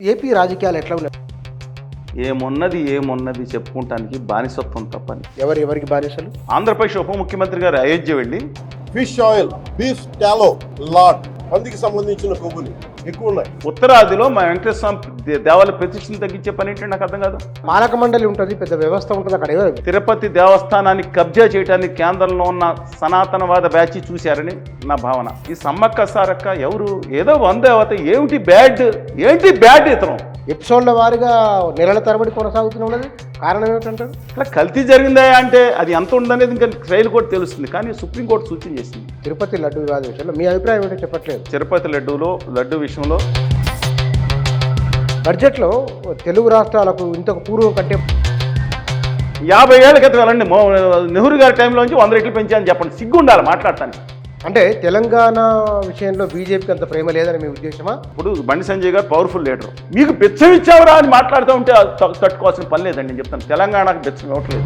AP రాజకీయాలు ఎట్లా ఉన్నాయి? ఏమున్నది చెప్పుకుంటానికి బానిసత్వం తప్పని. ఎవరికి బానిసలు? ఆంధ్రప్రదేశ్ ఉప ముఖ్యమంత్రి గారు అయోధ్య వెళ్ళి fish oil, beef tallow, lard, పందికి సంబంధించిన కొవ్వులు ఎక్కువ ఉన్నాయి. ఉత్తరాదిలో మా వెంకటేశ్వర స్వామి దేవాలయ ప్రతిష్టను తగ్గించే పని ఏంటంటే నాకు అర్థం కాదు. పాలక మండలి ఉంటుంది, పెద్ద వ్యవస్థ ఉంటుంది. అక్కడ ఎవరు? తిరుపతి దేవస్థానాన్ని కబ్జా చేయడానికి కేంద్రంలో ఉన్న సనాతనవాద బ్యాచ్ చూశారని నా భావన. ఈ సమ్మక్క సారక్క ఎవరు? ఏదో వందేవత ఏంటి బ్యాడ్ ఇతను ఎపిసోడ్ల వారిగా నెలల తరబడి కొనసాగుతూనే ఉన్నది. కారణం ఏమిటంటారు? ఇట్లా కల్తీ జరిగిందా అంటే అది ఎంత ఉందనేది ఇంకా ట్రయల్ కోర్టు తెలుస్తుంది. కానీ సుప్రీంకోర్టు సూచన చేసింది. తిరుపతి లడ్డు వివాద విషయంలో మీ అభిప్రాయం ఏంటో చెప్పట్లేదు. తిరుపతి లడ్డు విషయంలో బడ్జెట్లో తెలుగు రాష్ట్రాలకు ఇంతకు పూర్వం కంటే 50 ఏళ్ల క్రితం వెళ్ళండి, నెహ్రూ గారి టైంలో నుంచి 100 రెట్లు పెంచాలని చెప్పండి. సిగ్గు ఉండాలి మాట్లాడటానికి. అంటే తెలంగాణ విషయంలో బీజేపీకి అంత ప్రేమ లేదని మీ ఉద్దేశమా? ఇప్పుడు బండి సంజయ్ గారు పవర్ఫుల్ లీడర్, మీకు బెచ్చం ఇచ్చావురా అని మాట్లాడుతూ ఉంటే తట్టుకోవాల్సిన పని లేదండి. నేను చెప్తాను, తెలంగాణకు బెచ్చం ఇవ్వట్లేదు.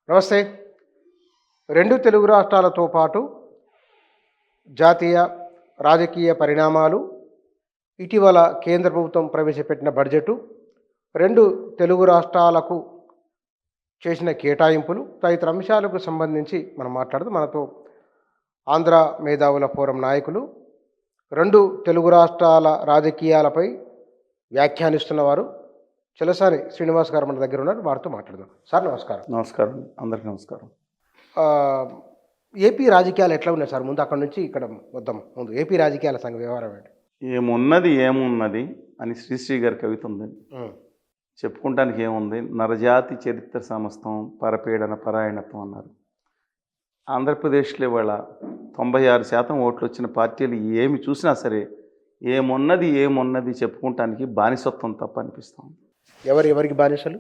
నమస్తే. 2 తెలుగు రాష్ట్రాలతో పాటు జాతీయ రాజకీయ పరిణామాలు, ఇటీవల కేంద్ర ప్రభుత్వం ప్రవేశపెట్టిన బడ్జెటు, 2 తెలుగు రాష్ట్రాలకు చేసిన కేటాయింపులు తదితర అంశాలకు సంబంధించి మనం మాట్లాడుతూ మనతో ఆంధ్ర మేధావుల ఫోరం నాయకులు, 2 తెలుగు రాష్ట్రాల రాజకీయాలపై వ్యాఖ్యానిస్తున్నవారు చెలసాని శ్రీనివాస్ గారు మన దగ్గర ఉన్నారు. వారితో మాట్లాడదాం. సార్ నమస్కారం. నమస్కారం, అందరికీ నమస్కారం. ఏపీ రాజకీయాలు ఎట్లా ఉన్నాయి సార్? ముందు అక్కడ నుంచి ఇక్కడ వద్దాం. ముందు ఏపీ రాజకీయాల సంఘ వ్యవహారం ఏంటి? ఏమున్నది అని శ్రీశ్రీ గారి కవిత ఉంది. చెప్పుకుంటానికి ఏముంది? నరజాతి చరిత్ర సమస్తం పరపీడన పరాయణత్వం అన్నారు. ఆంధ్రప్రదేశ్లో ఇవాళ 96% ఓట్లు వచ్చిన పార్టీలు ఏమి చూసినా సరే ఏమున్నది చెప్పుకుంటానికి బానిసత్వం తప్ప అనిపిస్తాం. ఎవరికి బానిసలు?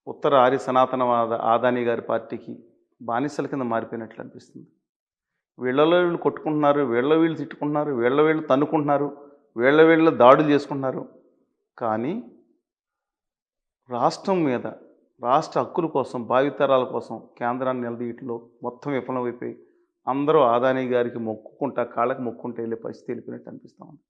ఉత్తర ఆర్య సనాతనవాద ఆదాని గారి పార్టీకి బానిసల కింద మారిపోయినట్లు అనిపిస్తుంది. వీళ్ళలో వీళ్ళు కొట్టుకుంటున్నారు, వీళ్ళు తిట్టుకుంటున్నారు, వీళ్ళు తన్నుకుంటున్నారు, వీళ్ళు దాడులు చేసుకుంటున్నారు. కానీ రాష్ట్రం మీద, రాష్ట్ర హక్కుల కోసం, భావితరాల కోసం కేంద్రాన్ని నిలదీయటంలో మొత్తం విఫలమైపోయి అందరూ ఆదాని గారికి కాళ్ళకి మొక్కుంటే వెళ్ళే పరిస్థితి వెళ్ళిపోయినట్టు అనిపిస్తూ ఉంది.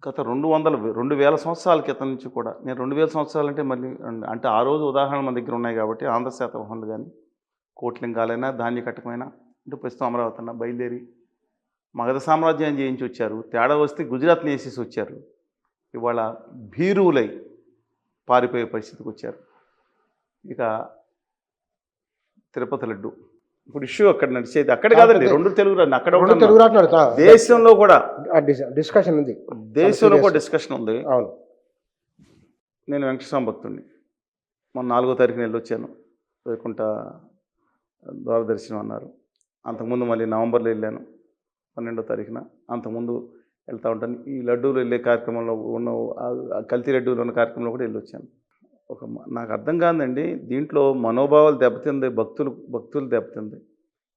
గత 2000 సంవత్సరాల క్రితం నుంచి కూడా, నేను 2000 సంవత్సరాలు అంటే మళ్ళీ అంటే ఆ రోజు ఉదాహరణలు మన దగ్గర ఉన్నాయి కాబట్టి ఆంధ్ర శాతవాహనులు కానీ, కోట్లింగాలైనా, ధాన్య కట్టకమైనా, అంటే ప్రస్తుతం అమరావతి అన్న బయలుదేరి మగధ సామ్రాజ్యాన్ని జయించి వచ్చారు. తేడా వస్తే గుజరాత్ని వేసేసి వచ్చారు. ఇవాళ భీరువులై పారిపోయే పరిస్థితికి వచ్చారు. ఇక తిరుపతి లడ్డు ఇప్పుడు ఇష్యూ అక్కడ నడిచేది అక్కడ కాదండి, 2 తెలుగు అక్కడ దేశంలో కూడా డిస్కషన్ ఉంది. దేశంలో కూడా డిస్కషన్ ఉంది. అవును. నేను వెంకటస్వామి భక్తుడిని. మొన్న 4వ తారీఖున వెళ్ళొచ్చాను. వైకుంఠ ద్వారదర్శనం అన్నారు. అంతకుముందు మళ్ళీ నవంబర్లో వెళ్ళాను 12వ తారీఖున. అంతకుముందు వెళ్తూ ఉంటాను. ఈ లడ్డూలు వెళ్ళే కార్యక్రమంలో ఉన్న కల్తీ లడ్డూలు ఉన్న కార్యక్రమంలో కూడా వెళ్ళొచ్చాను. నాకు అర్థం కాదండి, దీంట్లో మనోభావాలు దెబ్బతింది, భక్తులు దెబ్బతింది.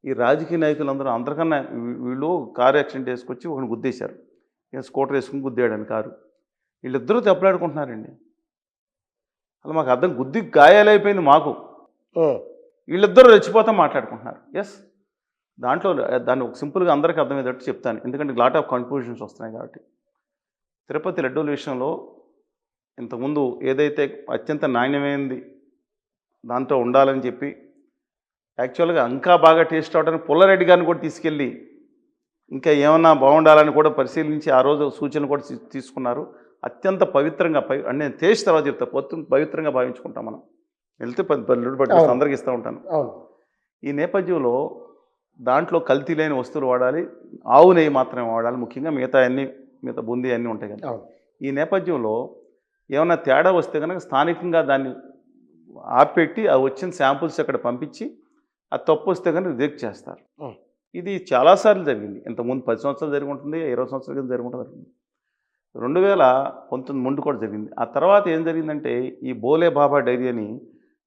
ఈ రాజకీయ నాయకులందరూ అందరికన్నా వీళ్ళు కారు యాక్సిడెంట్ వేసుకొచ్చి ఒకరిని గుద్దేశారు. స్కూటర్ వేసుకుని గుద్దేయడానికి కారు. వీళ్ళిద్దరూ దెబ్బలాడుకుంటున్నారండి. అలా మాకు అర్థం, గుద్ది గాయాలైపోయింది మాకు, వీళ్ళిద్దరూ రెచ్చిపోతా మాట్లాడుకుంటున్నారు. ఎస్, దాన్ని ఒక సింపుల్గా అందరికీ అర్థమయ్యేటట్టు చెప్తాను, ఎందుకంటే లాట్ ఆఫ్ కన్ఫ్యూజన్స్ వస్తున్నాయి కాబట్టి. తిరుపతి లడ్డూల విషయంలో ఇంతకుముందు ఏదైతే అత్యంత నాణ్యమైనది దాంట్లో ఉండాలని చెప్పి యాక్చువల్గా ఇంకా బాగా టేస్ట్ అవడానికి పుల్లారెడ్డి గారిని కూడా తీసుకెళ్ళి ఇంకా ఏమన్నా బాగుండాలని కూడా పరిశీలించి ఆ రోజు సూచనలు కూడా తీసుకున్నారు. అత్యంత పవిత్రంగా అంటే టేస్ట్ తర్వాత చెప్తా, పవిత్రంగా భావించుకుంటాం మనం. వెళ్తే 10 లడ్డు పట్టుకొస్తే అందరికి ఇస్తూ ఉంటాను. ఈ నేపథ్యంలో దాంట్లో కల్తీ లేని వస్తువులు వాడాలి, ఆవు నెయ్యి మాత్రమే వాడాలి, ముఖ్యంగా మిగతా బూందీ అన్నీ ఉంటాయి కదా. ఈ నేపథ్యంలో ఏమైనా తేడా వస్తే కనుక స్థానికంగా దాన్ని ఆపెట్టి ఆ వచ్చిన శాంపుల్స్ అక్కడ పంపించి ఆ తప్పు వస్తే కనుక రిజెక్ట్ చేస్తారు. ఇది చాలాసార్లు జరిగింది. ఇంతకుముందు 10 సంవత్సరాలు జరిగి ఉంటుంది, 20 సంవత్సరాల కింద జరిగి ఉంటుంది. 2019 ముందు కూడా జరిగింది. ఆ తర్వాత ఏం జరిగిందంటే ఈ బోలే బాబా డైరీ అని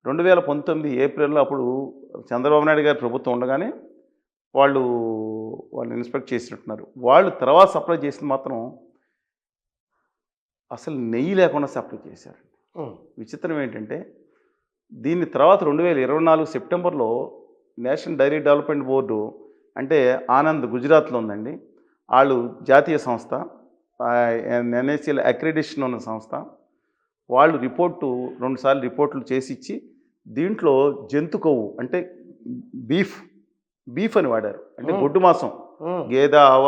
2019 ఏప్రిల్లో అప్పుడు చంద్రబాబు నాయుడు గారి ప్రభుత్వం ఉండగానే వాళ్ళు ఇన్స్పెక్ట్ చేసినట్టున్నారు. వాళ్ళు తర్వాత సప్లై చేసింది మాత్రం అసలు నెయ్యి లేకుండా సప్లై చేశారు. విచిత్రం ఏంటంటే దీని తర్వాత 2024 సెప్టెంబర్లో నేషనల్ డైరీ డెవలప్మెంట్ బోర్డు, అంటే ఆనంద్ గుజరాత్లో ఉందండి, వాళ్ళు జాతీయ సంస్థ, ఎన్ఏసీల అక్రిడిషన్ ఉన్న సంస్థ. వాళ్ళు రెండు సార్లు రిపోర్ట్లు చేసి ఇచ్చి దీంట్లో జంతు కొవ్వు అంటే బీఫ్ అని వాడారు. అంటే గొడ్డు మాంసం, గేదె, ఆవ,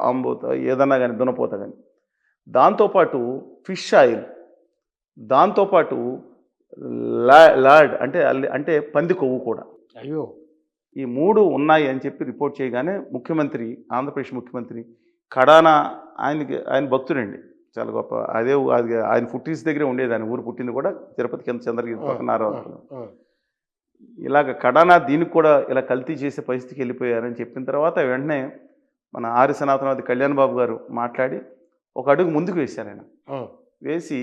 అంబోత ఏదన్నా కానీ దున్నపోత కానీ, దాంతోపాటు ఫిష్ ఆయిల్, దాంతోపాటు లాడ్ అంటే పంది కొవ్వు కూడా. అయ్యో, ఈ 3 ఉన్నాయి అని చెప్పి రిపోర్ట్ చేయగానే ముఖ్యమంత్రి, ఆంధ్రప్రదేశ్ ముఖ్యమంత్రి కడానా, ఆయన భక్తుడండి, చాలా గొప్ప. అది ఆయన పుట్టిన దగ్గరే ఉండేది. ఆయన ఊరు పుట్టింది కూడా తిరుపతి కింద చంద్రగిరి పక్కన. ఇలాగ కడానా దీనికి కూడా ఇలా కల్తీ చేసే పరిస్థితికి వెళ్ళిపోయారని చెప్పిన తర్వాత వెంటనే మన ఆర్య సనాతనవాది కళ్యాణ్ బాబు గారు మాట్లాడి ఒక అడుగు ముందుకు వేశారు. ఆయన వేసి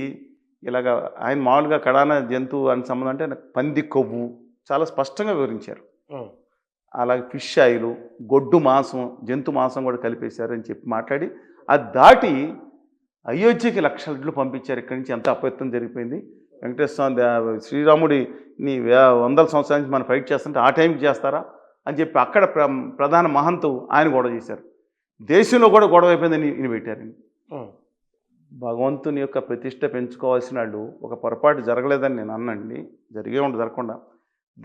ఇలాగ ఆయన మామూలుగా కడానా జంతువు అని సంబంధం అంటే పంది కొవ్వు చాలా స్పష్టంగా వివరించారు. అలాగే ఫిష్ ఆయిల్, గొడ్డు మాంసం, జంతు మాంసం కూడా కలిపేశారు అని చెప్పి మాట్లాడి అది దాటి అయోధ్యకి లక్షల ఇళ్ళు పంపించారు. ఇక్కడి నుంచి ఎంత అపవిత్రం జరిగిపోయింది. వెంకటేశ్వర స్వామి శ్రీరాముడిని 100 సంవత్సరాల నుంచి మనం ఫైట్ చేస్తుంటే ఆ టైంకి చేస్తారా అని చెప్పి అక్కడ ప్రధాన మహంతు ఆయన గొడవ చేశారు. దేశంలో కూడా గొడవ అయిపోయిందని ఈయన పెట్టారండి. భగవంతుని యొక్క ప్రతిష్ట పెంచుకోవాల్సిన వాళ్ళు ఒక పొరపాటు జరగలేదని నేను అన్నండి, జరగకుండా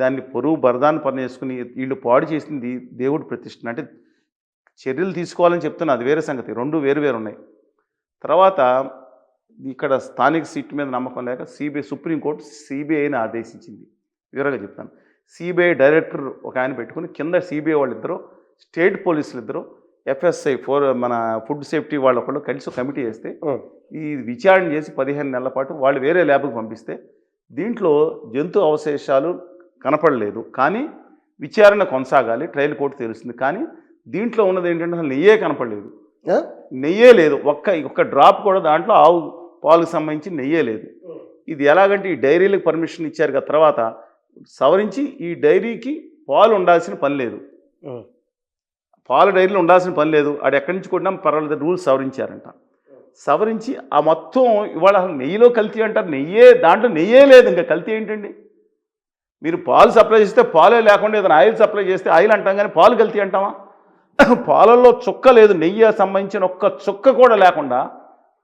దాన్ని పొరుగు బరదాన్ని పని చేసుకుని వీళ్ళు పాడు చేసింది దేవుడి ప్రతిష్ఠ. అంటే చర్యలు తీసుకోవాలని చెప్తున్నా, అది వేరే సంగతి. 2 వేరు ఉన్నాయి. తర్వాత ఇక్కడ స్థానిక సీట్ మీద నమ్మకం లేక సుప్రీంకోర్టు సిబిఐని ఆదేశించింది. వివరంగా చెప్తాను. సిబిఐ డైరెక్టర్ ఒక ఆయన పెట్టుకుని కింద సిబిఐ వాళ్ళిద్దరూ, స్టేట్ పోలీసులు ఇద్దరు, FSI మన ఫుడ్ సేఫ్టీ వాళ్ళొకళ్ళు కలిసి కమిటీ వేస్తే ఈ విచారణ చేసి 15 నెలల పాటు వాళ్ళు వేరే ల్యాబ్కి పంపిస్తే దీంట్లో జంతు అవశేషాలు కనపడలేదు, కానీ విచారణ కొనసాగాలి, ట్రయల్ కోర్టు తెలుస్తుంది. కానీ దీంట్లో ఉన్నది ఏంటంటే అసలు నెయ్యే కనపడలేదు, నెయ్యే లేదు, ఒక్క డ్రాప్ కూడా దాంట్లో ఆవు పాలకు సంబంధించి నెయ్యే లేదు. ఇది ఎలాగంటే ఈ డైరీలకు పర్మిషన్ ఇచ్చారు కదా, తర్వాత సవరించి ఈ డైరీకి పాలు ఉండాల్సిన పని లేదు, పాలు డైరీలో ఉండాల్సిన పని లేదు, అది ఎక్కడి నుంచి కొట్టినా పర్వాలేదు, రూల్స్ సవరించారంట. సవరించి ఆ మొత్తం ఇవాళ అసలు నెయ్యిలో కల్తీ అంటారు, దాంట్లో నెయ్యే లేదు, ఇంకా కల్తీ ఏంటండి? మీరు పాలు సప్లై చేస్తే పాలే లేకుండా ఏదైనా ఆయిల్ సప్లై చేస్తే ఆయిల్ అంటాం, కానీ పాలు కల్తీ అంటామా? పాలల్లో చుక్క లేదు, నెయ్యి సంబంధించిన ఒక్క చుక్క కూడా లేకుండా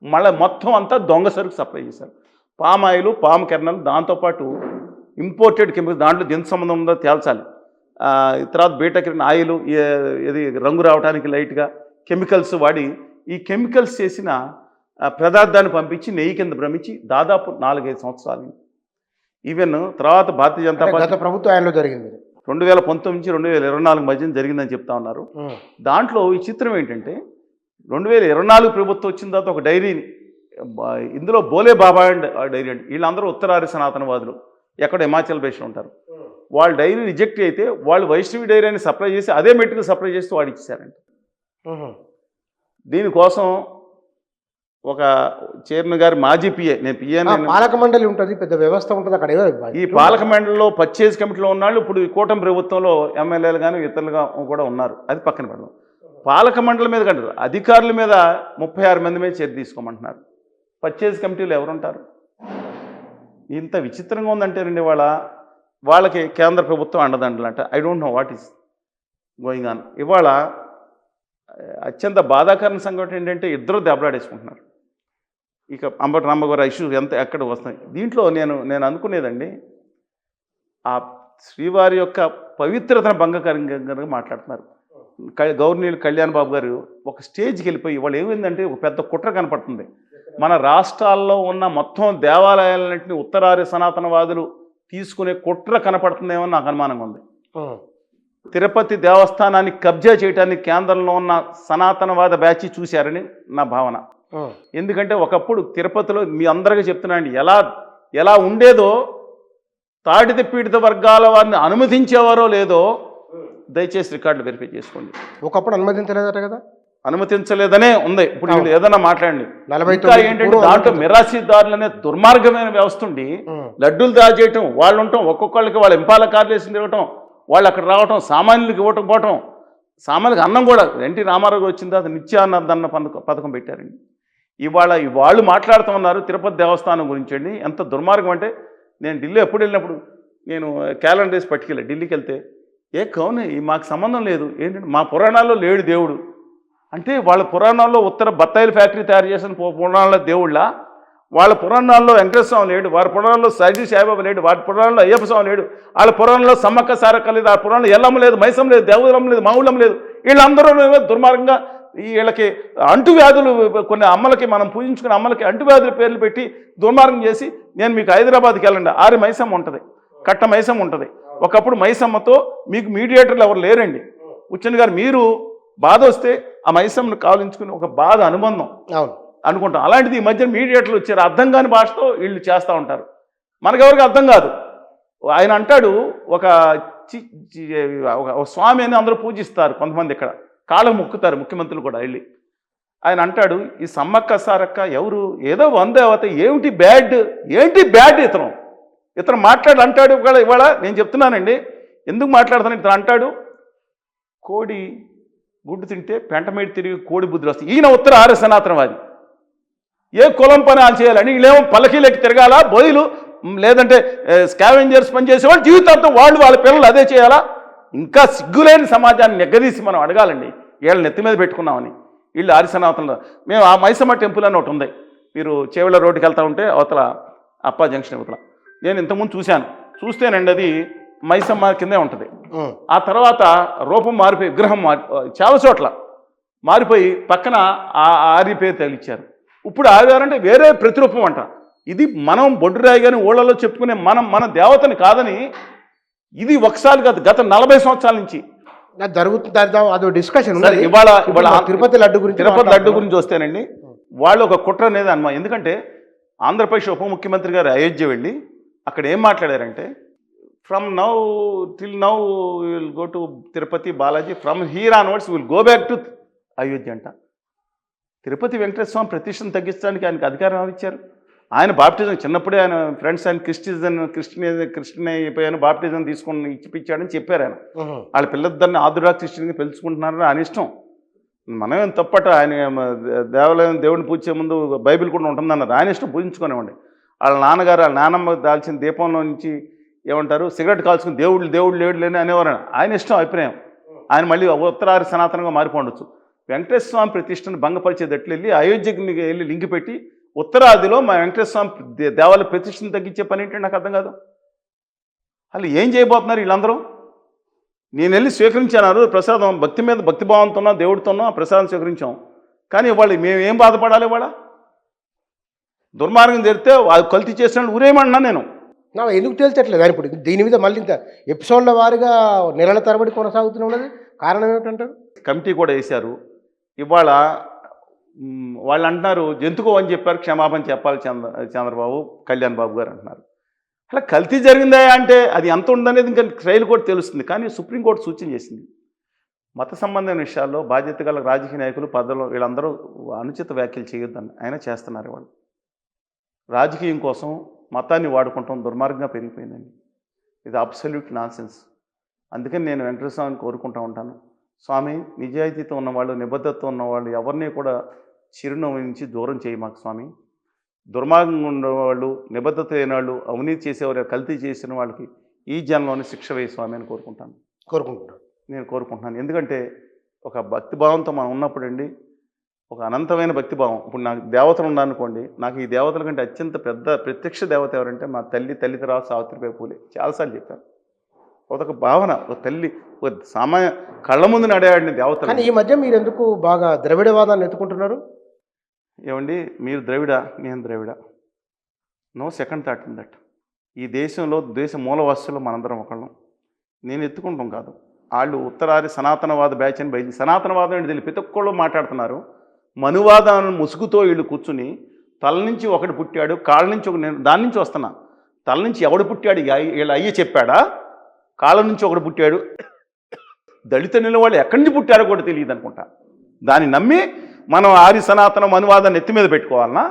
మళ్ళీ మొత్తం అంతా దొంగ సరుకు సప్లై చేశారు. పామ్ ఆయిల్, పామ్ కెర్నల్, దాంతోపాటు ఇంపోర్టెడ్ కెమికల్స్, దాంట్లో దేని సంబంధం ఉందో తేల్చాలి. తర్వాత బీటెక్రిన్ ఆయిల్, ఇది రంగు రావడానికి లైట్గా కెమికల్స్ వాడి ఈ కెమికల్స్ చేసిన పదార్థాన్ని పంపించి నెయ్యి కింద భ్రమించి దాదాపు 4-5 సంవత్సరాలు. ఈవెన్ తర్వాత భారతీయ జనతా పార్టీ ప్రభుత్వ ఆయనలో జరిగింది 2019 నుంచి 2024 మధ్యన జరిగిందని చెప్తా ఉన్నారు. దాంట్లో ఈ చిత్రం ఏంటంటే 2024 ప్రభుత్వం వచ్చిన తర్వాత ఒక డైరీని, ఇందులో బోలే బాబా అండ్ డైరీ అండి, వీళ్ళందరూ ఉత్తరాది సనాతనవాదులు, ఎక్కడ హిమాచల్ ప్రదేశ్లో ఉంటారు. వాళ్ళ డైరీ రిజెక్ట్ అయితే వాళ్ళు వైష్ణవి డైరీ అని సప్లై చేసి అదే మెటీరియల్ సప్లై చేస్తూ వాడిచ్చారంట. దీనికోసం ఒక చైర్మన్ గారి మాజీ పిఏ, నేను పిఏ, పాలక మండలి ఉంటుంది, పెద్ద వ్యవస్థ ఉంటుంది అక్కడ. ఈ పాలక మండలిలో పర్చేజ్ కమిటీలో ఉన్నాళ్ళు ఇప్పుడు ఈ కూటమి ప్రభుత్వంలో ఎమ్మెల్యేలు కానీ ఇతరులుగా కూడా ఉన్నారు, అది పక్కన పెడదాం. పాలక మండలి మీద కంటారు, అధికారుల మీద 36 మంది మీద చర్య తీసుకోమంటున్నారు. పర్చేజ్ కమిటీలో ఎవరుంటారు? ఇంత విచిత్రంగా ఉందంటేనండి వాళ్ళకి కేంద్ర ప్రభుత్వం అండదండలంట. I don't know what is going on. ఇవాళ అత్యంత బాధాకరణ సంఘటన ఏంటంటే ఇద్దరు దెబ్బలాడేసుకుంటున్నారు. ఇక అంబటి రాంబాబు గారు ఇష్యూ ఎక్కడ వస్తాయి. దీంట్లో నేను అనుకునేదండి, ఆ శ్రీవారి యొక్క పవిత్రతను భంగకరంగా మాట్లాడుతున్నారు. గవర్నర్ కళ్యాణ్ బాబు గారు ఒక స్టేజ్కి వెళ్ళిపోయి వాళ్ళు ఏమైందంటే ఒక పెద్ద కుట్ర కనపడుతుంది. మన రాష్ట్రాల్లో ఉన్న మొత్తం దేవాలయాలన్నింటినీ ఉత్తరాది సనాతనవాదులు తీసుకునే కుట్ర కనపడుతుందేమో నాకు అనుమానంగా ఉంది. తిరుపతి దేవస్థానాన్ని కబ్జా చేయడానికి కేంద్రంలో ఉన్న సనాతనవాద బ్యాచ్ చూశారని నా భావన. ఎందుకంటే ఒకప్పుడు తిరుపతిలో మీ అందరికీ చెప్తున్నాండి, ఎలా ఉండేదో, తాడిత పీడిత వర్గాల వారిని అనుమతించేవారో లేదో దయచేసి రికార్డులు వెరిఫై చేసుకోండి. ఒకప్పుడు అనుమతించలేదట కదా, అనుమతించలేదనే ఉంది. ఇప్పుడు వీళ్ళు ఏదైనా మాట్లాడండి. ఇంకా ఏంటంటే దాంట్లో మిరాసీదారులనే దుర్మార్గమైన వ్యవస్థ ఉండి లడ్డూలు దాచేయటం, వాళ్ళు ఉండటం, ఒక్కొక్కళ్ళకి వాళ్ళ ఇంపాల కార్లేసి తిరగటం, వాళ్ళు అక్కడ రావటం, సామాన్యులకు ఇవ్వటం పోవటం, సామాన్యులకు అన్నం కూడా ఎన్టీ రామారావు వచ్చిన తర్వాత నిత్యాన్నదన్న పథకం పెట్టారండి. ఇవాళ వాళ్ళు మాట్లాడుతూ ఉన్నారు తిరుపతి దేవస్థానం గురించి అండి. ఎంత దుర్మార్గం అంటే, నేను ఢిల్లీ ఎప్పుడు వెళ్ళినప్పుడు నేను క్యాలెండర్ వేసి పట్టుకెళ్ళి ఢిల్లీకి వెళ్తే, కౌను మాకు సంబంధం లేదు, ఏంటంటే మా పురాణాల్లో లేడు దేవుడు, అంటే వాళ్ళ పురాణాల్లో ఉత్తర బత్తాయిల ఫ్యాక్టరీ తయారు చేసిన పురాణాల్లో దేవుళ్ళ, వాళ్ళ పురాణాల్లో వెంకటేశ్వర స్వామి లేడు, వారి పురాణంలో సైజీ సాయిబాబా లేడు, వారి పురాణంలో అయ్యప్ప స్వామి లేడు, వాళ్ళ పురాణంలో సమ్మక్క సారక్క లేదు, ఆ పురాణంలో ఎల్లమ్మ లేదు, మైసం లేదు, దేవదమ్మ లేదు, మావుళ్ళం లేదు. వీళ్ళందరూ దుర్మార్గంగా వీళ్ళకి అంటువ్యాధులు, కొన్ని అమ్మలకి మనం పూజించుకున్న అమ్మలకి అంటువ్యాధుల పేర్లు పెట్టి దుర్మార్గం చేసి, నేను మీకు హైదరాబాద్కి వెళ్ళండి, ఆరి మైసమ్మ ఉంటుంది, కట్ట మైసమ్మ ఉంటుంది. ఒకప్పుడు మైసమ్మతో మీకు మీడియేటర్లు ఎవరు లేరండి. ఉచ్చన్ గారు మీరు బాధ వస్తే ఆ మైసమ్మను కావలించుకుని ఒక బాధ అనుబంధం అనుకుంటాం. అలాంటిది ఈ మధ్య మీడియేటర్లు వచ్చారు, అర్థం కాని భాషతో వీళ్ళు చేస్తూ ఉంటారు, మనకెవరికి అర్థం కాదు. ఆయన అంటాడు, ఒక స్వామి అని అందరూ పూజిస్తారు, కొంతమంది ఇక్కడ కాళ్ళకు మొక్కుతారు, ముఖ్యమంత్రులు కూడా వెళ్ళి. ఆయన అంటాడు, ఈ సమ్మక్క సారక్క ఎవరు, ఏదో వందేవత, ఏంటి బ్యాడ్ ఇతను మాట్లాడు అంటాడు. ఇవాళ నేను చెప్తున్నానండి, ఎందుకు మాట్లాడుతాను, ఇతను అంటాడు, కోడి గుడ్డు తింటే పెంట మీద తిరిగి కోడి బుద్ధులు వస్తాయి. ఈయన ఉత్తర ఆర్య సనాతనవాది, ఏ కులం పని వాళ్ళు చేయాలని, వీళ్ళేమో పల్లకీలకి తిరగాల బోయిలు, లేదంటే స్కావెంజర్స్ పనిచేసేవాళ్ళు జీవితాంతం వాళ్ళ పిల్లలు అదే చేయాలా? ఇంకా సిగ్గులేని సమాజాన్ని నెగ్గదీసి మనం అడగాలండి, వీళ్ళని నెత్తి మీద పెట్టుకున్నామని. వీళ్ళు ఆర్య సనాతనలో మేము ఆ మైసమ్మ టెంపుల్ అని ఒకటి ఉంది, మీరు చేవెళ్ళ రోడ్డుకి వెళ్తూ ఉంటే అవతల అప్పా జంక్షన్ అవతల, నేను ఇంతకుముందు చూస్తేనండి అది మైసమ్మ కిందే ఉంటుంది. ఆ తర్వాత రూపం మారిపోయి, విగ్రహం చాలా చోట్ల మారిపోయి పక్కన ఆ ఆర్య పేరు తగిలిచ్చారు. ఇప్పుడు ఆర్యారంటే వేరే ప్రతిరూపం అంట. ఇది మనం బొడ్డురాయి కానీ ఊళ్ళలో చెప్పుకునే మన దేవతని కాదని, ఇది ఒకసారి కాదు, గత 40 సంవత్సరాల నుంచి జరుగుతుంది. అదో డిస్కషన్ ఇవాళ తిరుపతి లడ్డు గురించి వస్తేనండి, వాళ్ళు ఒక కుట్ర అనేది అనుమా. ఎందుకంటే ఆంధ్రప్రదేశ్ ఉప ముఖ్యమంత్రి గారు అయోధ్య వెళ్ళి అక్కడ ఏం మాట్లాడారంటే, from now till now will go to Tirupati Balaji, from here onwards will go back to Ayodhya అంట. తిరుపతి వెంకటేశ్వర స్వామి ప్రతిష్టను తగ్గించడానికి ఆయనకు అధికారం ఇచ్చారు. ఆయన బాప్టిజం చిన్నప్పుడే ఆయన ఫ్రెండ్స్ ఆయన క్రిస్టియన్ అయిపోయాను, బాప్టిజం తీసుకుని ఇచ్చిపించాడని చెప్పారు ఆయన. వాళ్ళ పిల్లలిద్దరిని ఆదురా క్రిస్టియన్గా పిలుచుకుంటున్నారని ఆయన ఇష్టం. మనమేం తప్పట, ఆయన దేవాలయం దేవుడిని పూజే ముందు బైబిల్ కూడా ఉంటుందన్నారు, ఆయన ఇష్టం పూజించుకునేవ్వండి. వాళ్ళ నాన్నగారు వాళ్ళ నాన్నమ్మ దాల్చిన దీపంలో నుంచి ఏమంటారు సిగరెట్ కాల్చుకుని దేవుడు లేడు లేని అనేవారు. ఆయన ఇష్టం, అభిప్రాయం. ఆయన మళ్ళీ ఉత్తరారి సనాతనంగా మారిపోవచ్చు. వెంకటేశ్వర స్వామి ప్రతిష్టను భంగపరిచేటట్లు వెళ్ళి అయోధ్యకి వెళ్ళి లింక్ పెట్టి ఉత్తరాదిలో మా వెంకటేశ్వర స్వామి దేవాలయ ప్రతిష్టను తగ్గించే పని ఏంటంటే నాకు అర్థం కాదు. అసలు ఏం చేయబోతున్నారు వీళ్ళందరూ? నేను వెళ్ళి స్వీకరించాను ప్రసాదం, భక్తి మీద భక్తిభావంతో దేవుడితోనో ఆ ప్రసాదం స్వీకరించాం. కానీ వాళ్ళు మేము ఏం బాధపడాలి? వాళ్ళ దుర్మార్గం జరిగితే అది కల్తీ చేసిన ఊరేమన్నా నేను ఎందుకు తేల్చట్లేదు? ఇప్పుడు దీని మీద మళ్ళీ ఇంత ఎపిసోడ్ల వారీగా నెలల తరబడి కొనసాగుతూనే ఉన్నది. కారణం ఏమిటంటారు? కమిటీ కూడా వేశారు. ఇవాళ వాళ్ళు అంటున్నారు జంతుకో అని చెప్పారు, క్షమాపణ చెప్పాలి చంద్రబాబు, కళ్యాణ్ బాబు గారు అంటున్నారు. అలా కల్తీ జరిగిందా అంటే అది ఎంత ఉందనేది ఇంకా ట్రయల్ కూడా తెలుస్తుంది. కానీ సుప్రీంకోర్టు సూచన చేసింది, మత సంబంధమైన విషయాల్లో బాధ్యత గల రాజకీయ నాయకులు పదవులు వీళ్ళందరూ అనుచిత వ్యాఖ్యలు చేయొద్దని ఆయన చేస్తున్నారు. వాళ్ళు రాజకీయం కోసం మతాన్ని వాడుకుంటాం దుర్మార్గంగా పెరిగిపోయిందండి. ఇది అబ్సల్యూట్ నాన్సెన్స్. అందుకని నేను వెంకటేశ్వర స్వామిని కోరుకుంటూ ఉంటాను, స్వామి నిజాయితీతో ఉన్నవాళ్ళు, నిబద్ధతతో ఉన్నవాళ్ళు ఎవరిని కూడా చిరునవ్వు నుంచి దూరం చేయి మాకు స్వామి. దుర్మార్గంగా ఉండేవాళ్ళు, నిబద్ధత లేని వాళ్ళు, అవినీతి చేసేవారు, కల్తీ చేసిన వాళ్ళకి ఈ జన్మలోనే శిక్ష వేయి స్వామి అని నేను కోరుకుంటున్నాను. ఎందుకంటే ఒక భక్తిభావంతో మనం ఉన్నప్పుడండి, ఒక అనంతమైన భక్తిభావం. ఇప్పుడు నాకు దేవతలు ఉన్నారనుకోండి, నాకు ఈ దేవతల కంటే అత్యంత పెద్ద ప్రత్యక్ష దేవత ఎవరంటే మా తల్లి తర్వాత సావిత్రిబాయి పూలే. చాలాసార్లు చెప్పాను. ఒక భావన, ఒక తల్లి, ఒక సామాన్య కళ్ళ ముందు నడేవాడిని దేవత. కానీ ఈ మధ్య మీరు ఎందుకు బాగా ద్రవిడవాదాన్ని ఎత్తుకుంటున్నారు? ఏమండి, మీరు ద్రవిడ, నేను Dravida, no second thought in that. ఈ దేశంలో దేశ మూలవాసులు మనందరం ఒకళ్ళం. నేను ఎత్తుకుంటాం కాదు, వాళ్ళు ఉత్తరాది సనాతనవాద బ్యాచ్ అని బయలు. సనాతనవాదం ఏంటి తెలియదు, ప్రతి ఒక్కళ్ళు మాట్లాడుతున్నారు. మనువాదాన్ని ముసుగుతో వీళ్ళు కూర్చుని తల నుంచి ఒకటి పుట్టాడు, కాళ్ళ నుంచి నేను దాని నుంచి వస్తున్నా. తల నుంచి ఎవడు పుట్టాడు వీళ్ళు అయ్యే చెప్పాడా? కాళ్ళ నుంచి ఒకటి పుట్టాడు. దళిత నిలవాళ్ళు ఎక్కడి నుంచి పుట్టారో కూడా తెలియదు అనుకుంటా. దాన్ని నమ్మి మనం ఆర్య సనాతన మనువాదాన్ని ఎత్తి మీద పెట్టుకోవాలన్నా?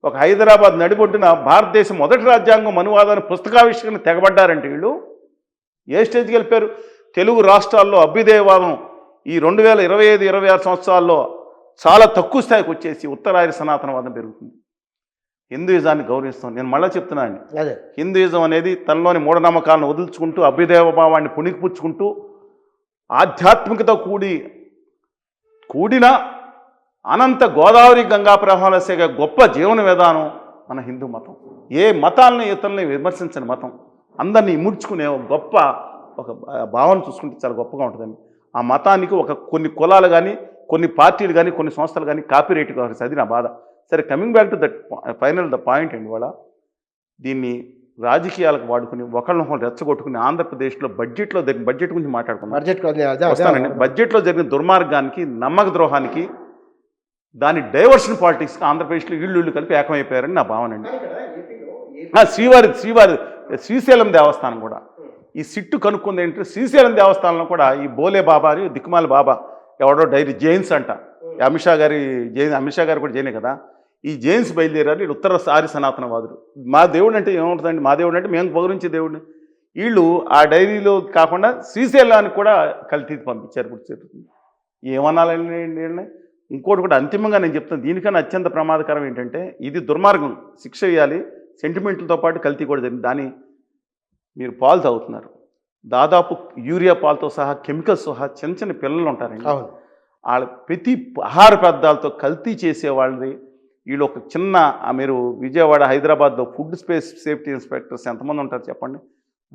ఒక హైదరాబాద్ నడిబొడ్డున భారతదేశం మొదటి రాజ్యాంగం మనువాదాన్ని పుస్తకావిష్కరణ తెగబడ్డారంటే వీళ్ళు ఏ స్టేజ్కి వెళ్ళిపోయారు? తెలుగు రాష్ట్రాల్లో అభ్యుదయవాదం ఈ 2025-26 సంవత్సరాల్లో చాలా తక్కువ స్థాయికి వచ్చేసి ఉత్తరాది సనాతనవాదం పెరుగుతుంది. హిందూయిజాన్ని గౌరవిస్తాం. నేను మళ్ళీ చెప్తున్నాను, హిందూయిజం అనేది తనలోని మూఢనమ్మకాలను వదులుచుకుంటూ అభ్యుదయ భావాన్ని పుణికిపుచ్చుకుంటూ ఆధ్యాత్మికత కూడిన అనంత గోదావరి గంగా ప్రవాహాల సేగ గొప్ప జీవన విధానం మన హిందూ మతం. ఏ మతాలను ఇతరులని విమర్శించని మతం, అందరినీ ఇముడ్చుకునే ఒక గొప్ప ఒక భావన చూసుకుంటే చాలా గొప్పగా ఉంటుందండి. ఆ మతానికి కొన్ని కులాలు కానీ, కొన్ని పార్టీలు కానీ, కొన్ని సంస్థలు కానీ కాపీరైట్ కావాలి. అది నా బాధ. సరే, coming back to that the point అండి. ఇవాళ దీన్ని రాజకీయాలకు వాడుకుని ఒకళ్ళనొకళ్ళు రెచ్చగొట్టుకుని ఆంధ్రప్రదేశ్లో బడ్జెట్ గురించి మాట్లాడుకున్నాం. వస్తానండి. బడ్జెట్లో జరిగిన దుర్మార్గానికి, నమ్మక ద్రోహానికి, దాని డైవర్షన్ పాలిటిక్స్కి ఆంధ్రప్రదేశ్లో ఇళ్ళు కలిపి ఏకమైపోయారని నా భావన అండి. శ్రీశైలం దేవస్థానం కూడా ఈ సిట్టు కనుక్కుంది ఏంటంటే, శ్రీశైలం దేవస్థానంలో కూడా ఈ బోలే బాబా అని దిక్కుమాల బాబా ఎవడో జైన్స్ అంట. అమిత్ షా గారు కూడా జైనే కదా. ఈ జైన్స్ బయలుదేరారు. వీళ్ళు ఉత్తర ఆర్య సనాతనవాదులు. మా దేవుడు అంటే ఏముంటుందండి, మా దేవుడు అంటే మేము పొగరించే దేవుడిని. వీళ్ళు ఆ డైరీలో కాకుండా శ్రీశైలానికి కూడా కల్తీ పంపించారు. గుర్తు ఏమనాలండి. ఇంకోటి కూడా అంతిమంగా నేను చెప్తాను, దీనికన్నా అత్యంత ప్రమాదకరం ఏంటంటే, ఇది దుర్మార్గం, శిక్ష వేయాలి. సెంటిమెంట్లతో పాటు కల్తీ కూడా జరిగింది. దాన్ని మీరు పాలు తాగుతున్నారు. దాదాపు యూరియా పాలతో సహా, కెమికల్స్ సహా చిన్న చిన్న పిల్లలు ఉంటారండి. వాళ్ళ ప్రతి ఆహార పదార్థాలతో కల్తీ చేసేవాళ్ళది. వీళ్ళు ఒక చిన్న, మీరు విజయవాడ, హైదరాబాద్లో ఫుడ్ సేఫ్టీ ఇన్స్పెక్టర్స్ ఎంతమంది ఉంటారు చెప్పండి?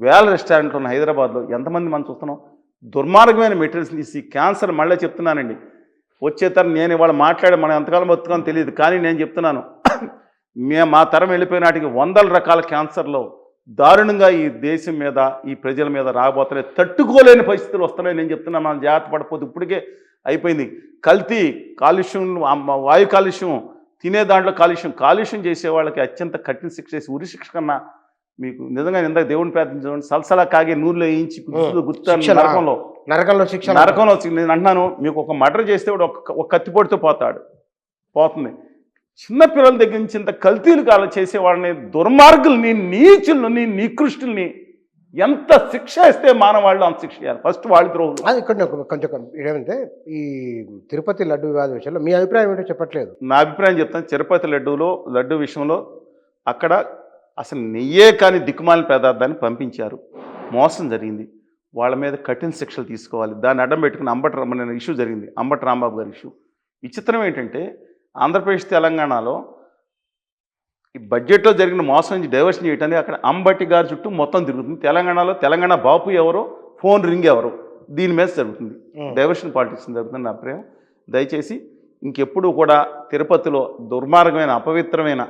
వేల రెస్టారెంట్లు ఉన్న హైదరాబాద్లో ఎంతమంది మనం చూస్తున్నాం? దుర్మార్గమైన మెటీరియల్స్ తీసి క్యాన్సర్, మళ్ళీ చెప్తున్నానండి, వచ్చే తరం నేను ఇవాళ మాట్లాడే మనం ఎంతకాలం బతుకాలని తెలియదు, కానీ నేను చెప్తున్నాను, మా తరం వెళ్ళిపోయిన నాటికి వందల రకాల క్యాన్సర్లో దారుణంగా ఈ దేశం మీద, ఈ ప్రజల మీద రాబోతున్నాయి. తట్టుకోలేని పరిస్థితులు వస్తున్నాయి. నేను చెప్తున్నా, మనం జాగ్రత్త పడిపోతే ఇప్పటికే అయిపోయింది. కల్తీ, కాలుష్యం, వాయు కాలుష్యం, తినే దాంట్లో కాలుష్యం చేసే వాళ్ళకి అత్యంత కఠిన శిక్ష చేసి, ఉరి శిక్ష కన్నా మీకు నిజంగా ఇందాక దేవుని ప్రార్థించండి, సలసలా కాగే నూరులో వేయించి నరకంలో శిక్ష. నేను అంటున్నాను, మీకు ఒక మర్డర్ చేస్తే కూడా ఒక కత్తిపోటుతో పోతుంది. చిన్నపిల్లల దగ్గర నుంచి ఇంత కల్తీలు కాలం చేసేవాళ్ళని, దుర్మార్గుల్ని, నీచుల్ని, నికృష్టుల్ని ఎంత శిక్ష ఇస్తే మానవాళ్ళు అంత శిక్ష చేయాలి. ఫస్ట్ వాళ్ళు ద్రోహులు. అది ఇక్కడ కొంచెం ఏమంటే, ఈ తిరుపతి లడ్డు వివాద విషయంలో మీ అభిప్రాయం ఏంటో చెప్పట్లేదు. నా అభిప్రాయం చెప్తాను. తిరుపతి లడ్డు విషయంలో అక్కడ అసలు నెయ్యే కానీ దిక్కుమాలిన పదార్థాన్ని పంపించారు, మోసం జరిగింది. వాళ్ళ మీద కఠిన శిక్షలు తీసుకోవాలి. దాన్ని అడ్డం పెట్టుకుని అంబటి రాంబాబు ఇష్యూ జరిగింది. అంబటి రాంబాబు గారి ఇష్యూ. విచిత్రం ఏంటంటే, ఆంధ్రప్రదేశ్, తెలంగాణలో ఈ బడ్జెట్లో జరిగిన మోసం నుంచి డైవర్షన్ చేయడానికి అక్కడ అంబటి గారి చుట్టూ మొత్తం తిరుగుతుంది. తెలంగాణలో తెలంగాణ బాపు ఎవరో, ఫోన్ రింగ్ ఎవరో, దీని మీద జరుగుతుంది డైవర్షన్ పాలిటిక్స్ జరుగుతుంది. నా అభిప్రాయం, దయచేసి ఇంకెప్పుడు కూడా తిరుపతిలో దుర్మార్గమైన, అపవిత్రమైన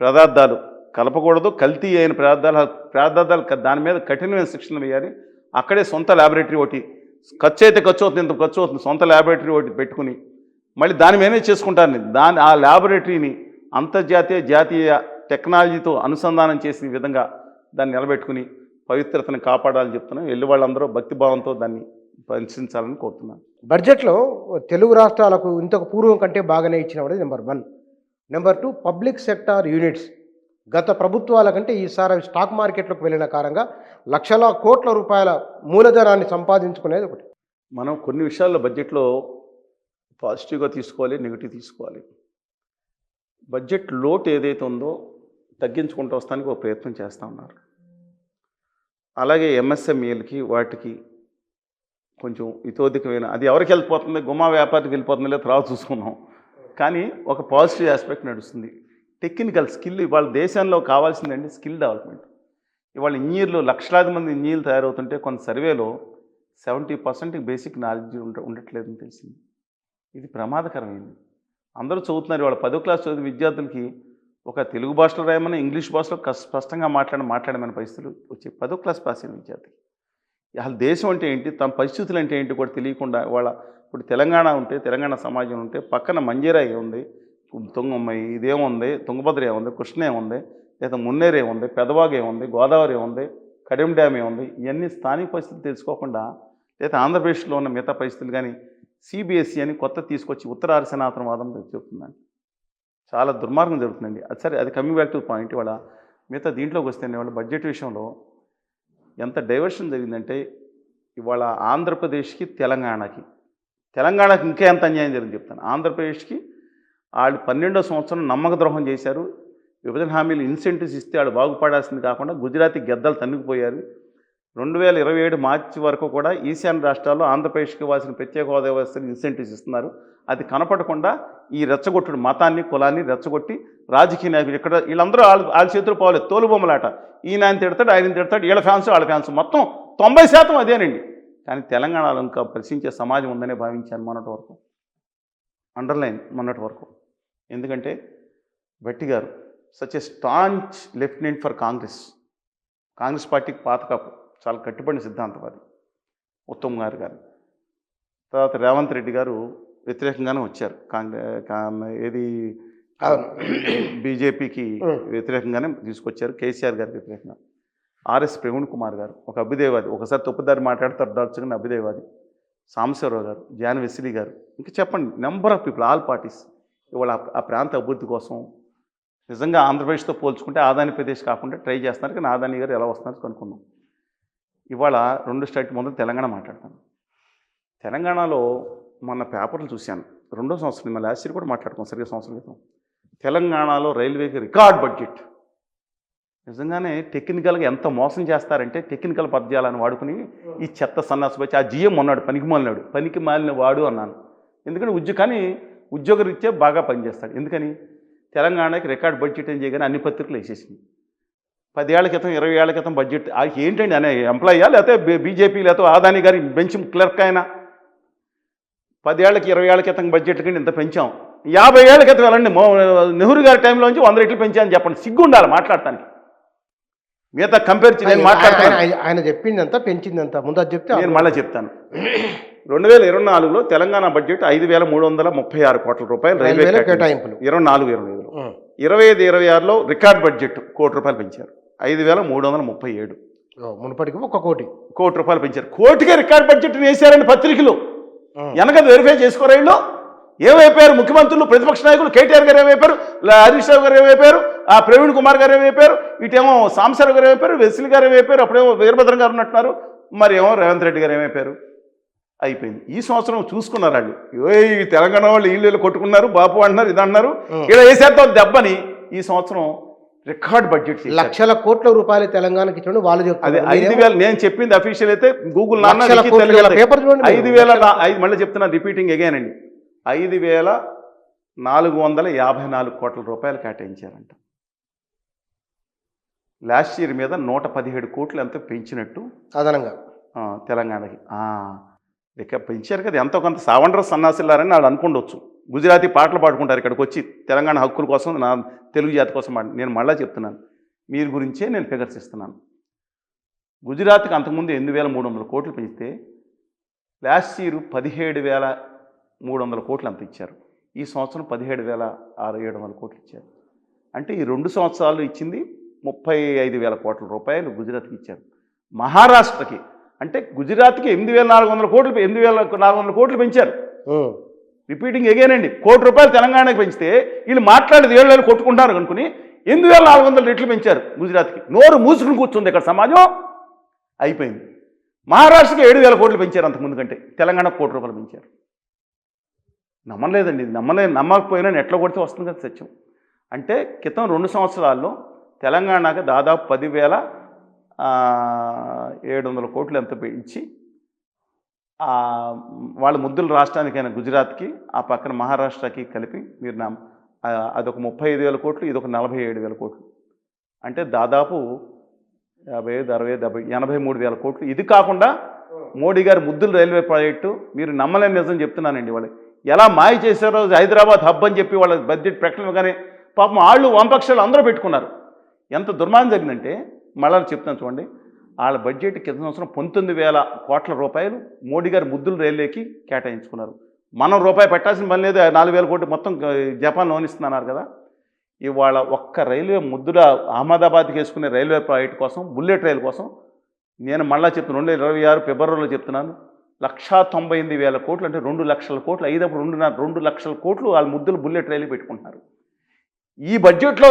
పదార్థాలు కలపకూడదు. కల్తీ అయిన పదార్థాలు దాని మీద కఠినమైన శిక్షణ వేయాలి. అక్కడే సొంత ల్యాబొరేటరీ ఒకటి, ఖర్చు అయితే ఖర్చు అవుతుంది, ఇంత ఖర్చు అవుతుంది, సొంత ల్యాబొరేటరీ ఒకటి పెట్టుకుని మళ్ళీ దాన్ని మేనేజ్ చేసుకుంటాను. ఆ ల్యాబొరేటరీని అంతర్జాతీయ, జాతీయ టెక్నాలజీతో అనుసంధానం చేసిన విధంగా దాన్ని నిలబెట్టుకుని పవిత్రతను కాపాడాలని చెప్తున్నాను. వెళ్ళి వాళ్ళందరూ భక్తిభావంతో దాన్ని పరిశీలించాలని కోరుతున్నాను. బడ్జెట్లో తెలుగు రాష్ట్రాలకు ఇంతకు పూర్వం కంటే బాగానే ఇచ్చినవాడు number 1. Number 2, public sector units. గత ప్రభుత్వాల కంటే ఈసారి స్టాక్ మార్కెట్లోకి వెళ్ళిన కారణంగా లక్షల కోట్ల రూపాయల మూలధనాన్ని సంపాదించుకునేది ఒకటి. మనం కొన్ని విషయాల్లో బడ్జెట్లో పాజిటివ్గా తీసుకోవాలి, నెగిటివ్ తీసుకోవాలి. బడ్జెట్ లోటు ఏదైతే ఉందో తగ్గించుకుంటూ వస్తానికి ఒక ప్రయత్నం చేస్తూ ఉన్నారు. అలాగే ఎంఎస్ఎంఈలకి వాటికి కొంచెం ఇతోధికమైన, అది ఎవరికి వెళ్ళిపోతుంది, గుమ్మా వ్యాపారికి వెళ్ళిపోతుంది, లేదా తర్వాత చూసుకున్నాం. కానీ ఒక పాజిటివ్ ఆస్పెక్ట్ నడుస్తుంది. టెక్నికల్ స్కిల్ ఇవాళ దేశంలో కావాల్సిందండి స్కిల్ డెవలప్మెంట్. ఇవాళ ఇంజనీర్లు, లక్షలాది మంది ఇంజనీర్లు తయారవుతుంటే కొంత సర్వేలో 70% బేసిక్ నాలెడ్జ్ ఉండట్లేదని తెలిసింది. ఇది ప్రమాదకరమైంది. అందరూ చదువుతున్నారు. ఇవాళ 10వ క్లాస్ చదివే విద్యార్థులకి ఒక తెలుగు భాషలో రాయమని, ఇంగ్లీష్ భాషలో స్పష్టంగా మాట్లాడమని పరిస్థితులు వచ్చి 10వ క్లాస్ పాస్ అయిన విద్యార్థికి అసలు దేశం అంటే ఏంటి, తమ పరిస్థితులు అంటే ఏంటి కూడా తెలియకుండా వాళ్ళ ఇప్పుడు తెలంగాణ ఉంటే, తెలంగాణ సమాజం ఉంటే, పక్కన మంజీరా ఏముంది, ఇదేముంది, తుంగభద్ర ఏముంది, కృష్ణ ఏముంది, లేదా మున్నేరు ఏముంది, పెదవాగు ఏముంది, గోదావరి ఏముంది, కడెం డ్యామ్ ఏముంది, ఇవన్నీ స్థానిక పరిస్థితులు తెలుసుకోకుండా, లేదా ఆంధ్రప్రదేశ్లో ఉన్న మిగతా పరిస్థితులు కానీ సిబిఎస్ఈ అని కొత్త తీసుకొచ్చి ఉత్తర ఆర్య సనాతనవాదం చెప్తుందండి. చాలా దుర్మార్గం జరుగుతుందండి. అది సరే, అది కమింగ్ బ్యాక్ టు పాయింట్. ఇవాళ మిగతా దీంట్లోకి వస్తే ఇవాళ బడ్జెట్ విషయంలో ఎంత డైవర్షన్ జరిగిందంటే, ఇవాళ ఆంధ్రప్రదేశ్కి, తెలంగాణకి ఇంకా ఎంత అన్యాయం జరిగింది చెప్తాను. ఆంధ్రప్రదేశ్కి వాళ్ళు 12వ సంవత్సరం నమ్మక ద్రోహం చేశారు. విభజన హామీలు ఇన్సెంటివ్స్ ఇస్తే వాళ్ళు బాగుపడాల్సింది కాకుండా గుజరాతీ గెద్దలు తన్నుకుపోయారు. 2027 మార్చి వరకు కూడా ఈశాన్య రాష్ట్రాల్లో ఆంధ్రప్రదేశ్కి ఇవ్వాల్సిన ప్రత్యేక హోదా వ్యవస్థని ఇన్సెంటివ్స్ ఇస్తున్నారు. అది కనపడకుండా ఈ రెచ్చగొట్టుడు మతాన్ని కులాన్ని రెచ్చగొట్టి రాజకీయ నాయకులు ఇక్కడ వీళ్ళందరూ వాళ్ళ చేతులు పోలేదు, తోలుబొమ్మలాట. ఈయన తిడతాడు, ఆయన తిడతాడు, వీళ్ళ ఫ్యాన్స్ వాళ్ళ ఫ్యాన్స్, మొత్తం 90% అదేనండి. కానీ తెలంగాణలో ఇంకా ప్రశ్నించే సమాజం ఉందనే భావించాను మొన్నటి వరకు, అండర్లైన్ మొన్నటి వరకు. ఎందుకంటే భట్టి గారు such a staunch lieutenant for Congress పార్టీకి పాత కాపు, చాలా కట్టుబడిన సిద్ధాంతవాది ఉత్తమ్ గారు. తర్వాత రేవంత్ రెడ్డి గారు వ్యతిరేకంగానే వచ్చారు, ఏది బీజేపీకి వ్యతిరేకంగానే తీసుకొచ్చారు, కేసీఆర్ గారికి వ్యతిరేకంగా. ఆర్ఎస్ ప్రవీణ్ కుమార్ గారు ఒక అభ్యుదయవాది, ఒకసారి తప్పుదారి మాట్లాడతారు దాల్చుకుని అభ్యుదయవాది. సాంబశివరావు గారు, జాన్ వెస్లీ గారు, ఇంకా చెప్పండి, number of people, all parties ఇవాళ ఆ ప్రాంత అభివృద్ధి కోసం నిజంగా ఆంధ్రప్రదేశ్తో పోల్చుకుంటే ఆదాని ప్రదేశ్ కాకుండా ట్రై చేస్తున్నారు. కానీ ఆదాని గారు ఎలా వస్తున్నారో కనుక్కుందాం. ఇవాళ 2 స్టేట్ ముందు తెలంగాణ మాట్లాడతాను. తెలంగాణలో మొన్న పేపర్లు చూశాను, 2వ సంవత్సరం, మళ్ళీ లాస్ట్ ఇయర్ కూడా మాట్లాడుకోం, సరిగ్గా సంవత్సరం క్రితం. తెలంగాణలో రైల్వేకి రికార్డ్ బడ్జెట్. నిజంగానే టెక్నికల్గా ఎంత మోసం చేస్తారంటే టెక్నికల్ పద్యాలను వాడుకుని ఈ చెత్త సన్నాసి వచ్చి ఆ జిఎం ఉన్నాడు, పనికి మాలిన వాడు అన్నాను. ఎందుకంటే కానీ ఉద్యోగరీత్యా బాగా పనిచేస్తాడు. ఎందుకని తెలంగాణకి రికార్డ్ బడ్జెట్ ఏం చేయగానే అన్ని పత్రికలు వేసేసింది. 10 ఏళ్ల క్రితం 20 ఏళ్ల క్రితం బడ్జెట్ ఏంటండి అనే ఎంప్లాయీయా లేకపోతే బీజేపీ లేకపోతే ఆదాని గారి బెంచ్ క్లర్క్ అయినా 10 ఏళ్ళకి 20 ఏళ్ల క్రితం బడ్జెట్ కంటే ఇంత పెంచాం. 50 ఏళ్ల క్రితం వెళ్ళండి, నెహ్రూ గారి టైంలోంచి 100 రెట్లు పెంచామని చెప్పండి, సిగ్గు ఉండాలి మాట్లాడటానికి. మిగతా కంపేర్ నేను మాట్లాడతాను, ఆయన చెప్పిందంతా పెంచిందంతా ముందు అది చెప్తే నేను మళ్ళీ చెప్తాను. 2024లో తెలంగాణ బడ్జెట్ 5,336 కోట్ల రూపాయలు రైల్వే కేటాయింపులు 24-25లో. 25-26లో రికార్డ్ బడ్జెట్ ₹1 కోటి పెంచారు, 5,337. మునుపటికి ₹1 కోటి పెంచారు. కోటికే రికార్డ్ బడ్జెట్ వేశారని పత్రికలు వెనక వెరిఫై చేసుకోరా వీళ్ళు. ఏమైపోయారు ముఖ్యమంత్రులు, ప్రతిపక్ష నాయకులు? కేటీఆర్ గారు ఏమైపోయారు, హరీష్ రావు గారు ఏమైపోయారు, ప్రవీణ్ కుమార్ గారు ఏమైపోయారు, ఇటేమో సాంబశివరావు గారు ఏమైపోయారు, వెస్లీ గారు ఏమైపోయారు, అప్పుడేమో వీరభద్రం గారు ఉన్నట్టున్నారు, మరి ఏమో రేవంత్ రెడ్డి గారు ఏమైపోయారు. అయిపోయింది. ఈ సంవత్సరం చూసుకున్నారు వాళ్ళు, ఈ తెలంగాణ వాళ్ళు వీళ్ళు కొట్టుకున్నారు, బాపు అంటున్నారు, ఇది అంటున్నారు, ఇలా వేసేద్దాం దెబ్బని. ఈ సంవత్సరం రికార్డ్ బడ్జెట్ లక్షల కోట్ల రూపాయలు తెలంగాణకి ఇచ్చిన వాళ్ళు చెప్తారు. అదే 5,000 నేను చెప్పింది అఫీషియల్ అయితే గూగుల్ పేపర్ చూడండి. 5,000 మళ్ళీ చెప్తున్నా, రిపీటింగ్ అగైన్ అండి, 5,454 కోట్ల రూపాయలు కేటాయించారంట. లాస్ట్ ఇయర్ మీద 117 కోట్లు ఎంతో పెంచినట్టు అదనంగా తెలంగాణకి. ఇక పెంచారు కదా, ఎంతో కొంత సావండ్ర సన్నాసిల్లారని వాళ్ళు అనుకుండొచ్చు. గుజరాతీ పాటలు పాడుకుంటారు ఇక్కడికి వచ్చి తెలంగాణ హక్కుల కోసం, నా తెలుగు జాతి కోసం. నేను మళ్ళీ చెప్తున్నాను, మీరు గురించే నేను ఫిగర్స్ ఇస్తున్నాను. గుజరాత్కి అంతకుముందు 8,300 కోట్లు పెంచితే లాస్ట్ ఇయర్ 17,300 కోట్లు అంత ఇచ్చారు. ఈ సంవత్సరం 17,700 కోట్లు ఇచ్చారు. అంటే ఈ 2 సంవత్సరాలు ఇచ్చింది 35,000 కోట్ల రూపాయలు గుజరాత్కి ఇచ్చారు. మహారాష్ట్రకి అంటే గుజరాత్కి 8,400 కోట్లు 8,400 కోట్లు పెంచారు. రిపీటింగ్ అగైన్ అండి, ₹1 కోటి తెలంగాణకి పెంచితే వీళ్ళు మాట్లాడేది 7 ఏళ్ళు కొట్టుకుంటారు అనుకుని 8,400 రెట్లు పెంచారు గుజరాత్కి. నోరు మూసుకుని కూర్చుంది ఇక్కడ సమాజం. అయిపోయింది. మహారాష్ట్రకి 7,000 కోట్లు పెంచారు అంతకుముందు కంటే, తెలంగాణకు ₹1 కోటి పెంచారు. నమ్మలేదండి, నమ్మకపోయినా నెట్లో కొడితే వస్తుంది కదా సత్యం. అంటే క్రితం 2 సంవత్సరాల్లో తెలంగాణకి దాదాపు 10,700 కోట్లు ఎంత పెంచి వాళ్ళ ముద్దుల రాష్ట్రానికైనా గుజరాత్కి ఆ పక్కన మహారాష్ట్రకి కలిపి మీరు అదొక 35,000 కోట్లు, ఇదొక 47,000 కోట్లు. అంటే దాదాపు 55, 60, 70, 83,000 కోట్లు. ఇది కాకుండా మోడీ గారి ముద్దుల రైల్వే ప్రాజెక్టు, మీరు నమ్మలేని నిజం చెప్తున్నానండి. వాళ్ళు ఎలా మాయ చేశారో, హైదరాబాద్ హబ్ అని చెప్పి వాళ్ళ బడ్జెట్ ప్రకటనగానే పాపం వాళ్ళు వామపక్షాలు అందరూ పెట్టుకున్నారు. ఎంత దుర్మార్గం జరిగిందంటే, మళ్ళీ చెప్తాను చూడండి, వాళ్ళ బడ్జెట్ కింద సంవత్సరం 19,000 కోట్ల రూపాయలు మోడీ గారు ముద్దుల రైల్వేకి కేటాయించుకున్నారు. మనం రూపాయి పెట్టాల్సిన పని లేదు, 4,000 కోట్లు మొత్తం జపాన్ లోన్ ఇస్తున్నారు కదా. ఇవాళ ఒక్క రైల్వే ముద్దుల అహ్మదాబాద్కి వేసుకునే రైల్వే ప్రాజెక్ట్ కోసం, బుల్లెట్ రైలు కోసం, నేను మళ్ళీ చెప్తున్నాను 2026 ఫిబ్రవరిలో చెప్తున్నాను, 1,98,000 కోట్లు, అంటే 2 లక్షల కోట్లు అయినప్పుడు 2 లక్షల కోట్లు వాళ్ళ ముద్దులు బుల్లెట్ రైలు పెట్టుకుంటున్నారు. ఈ బడ్జెట్లో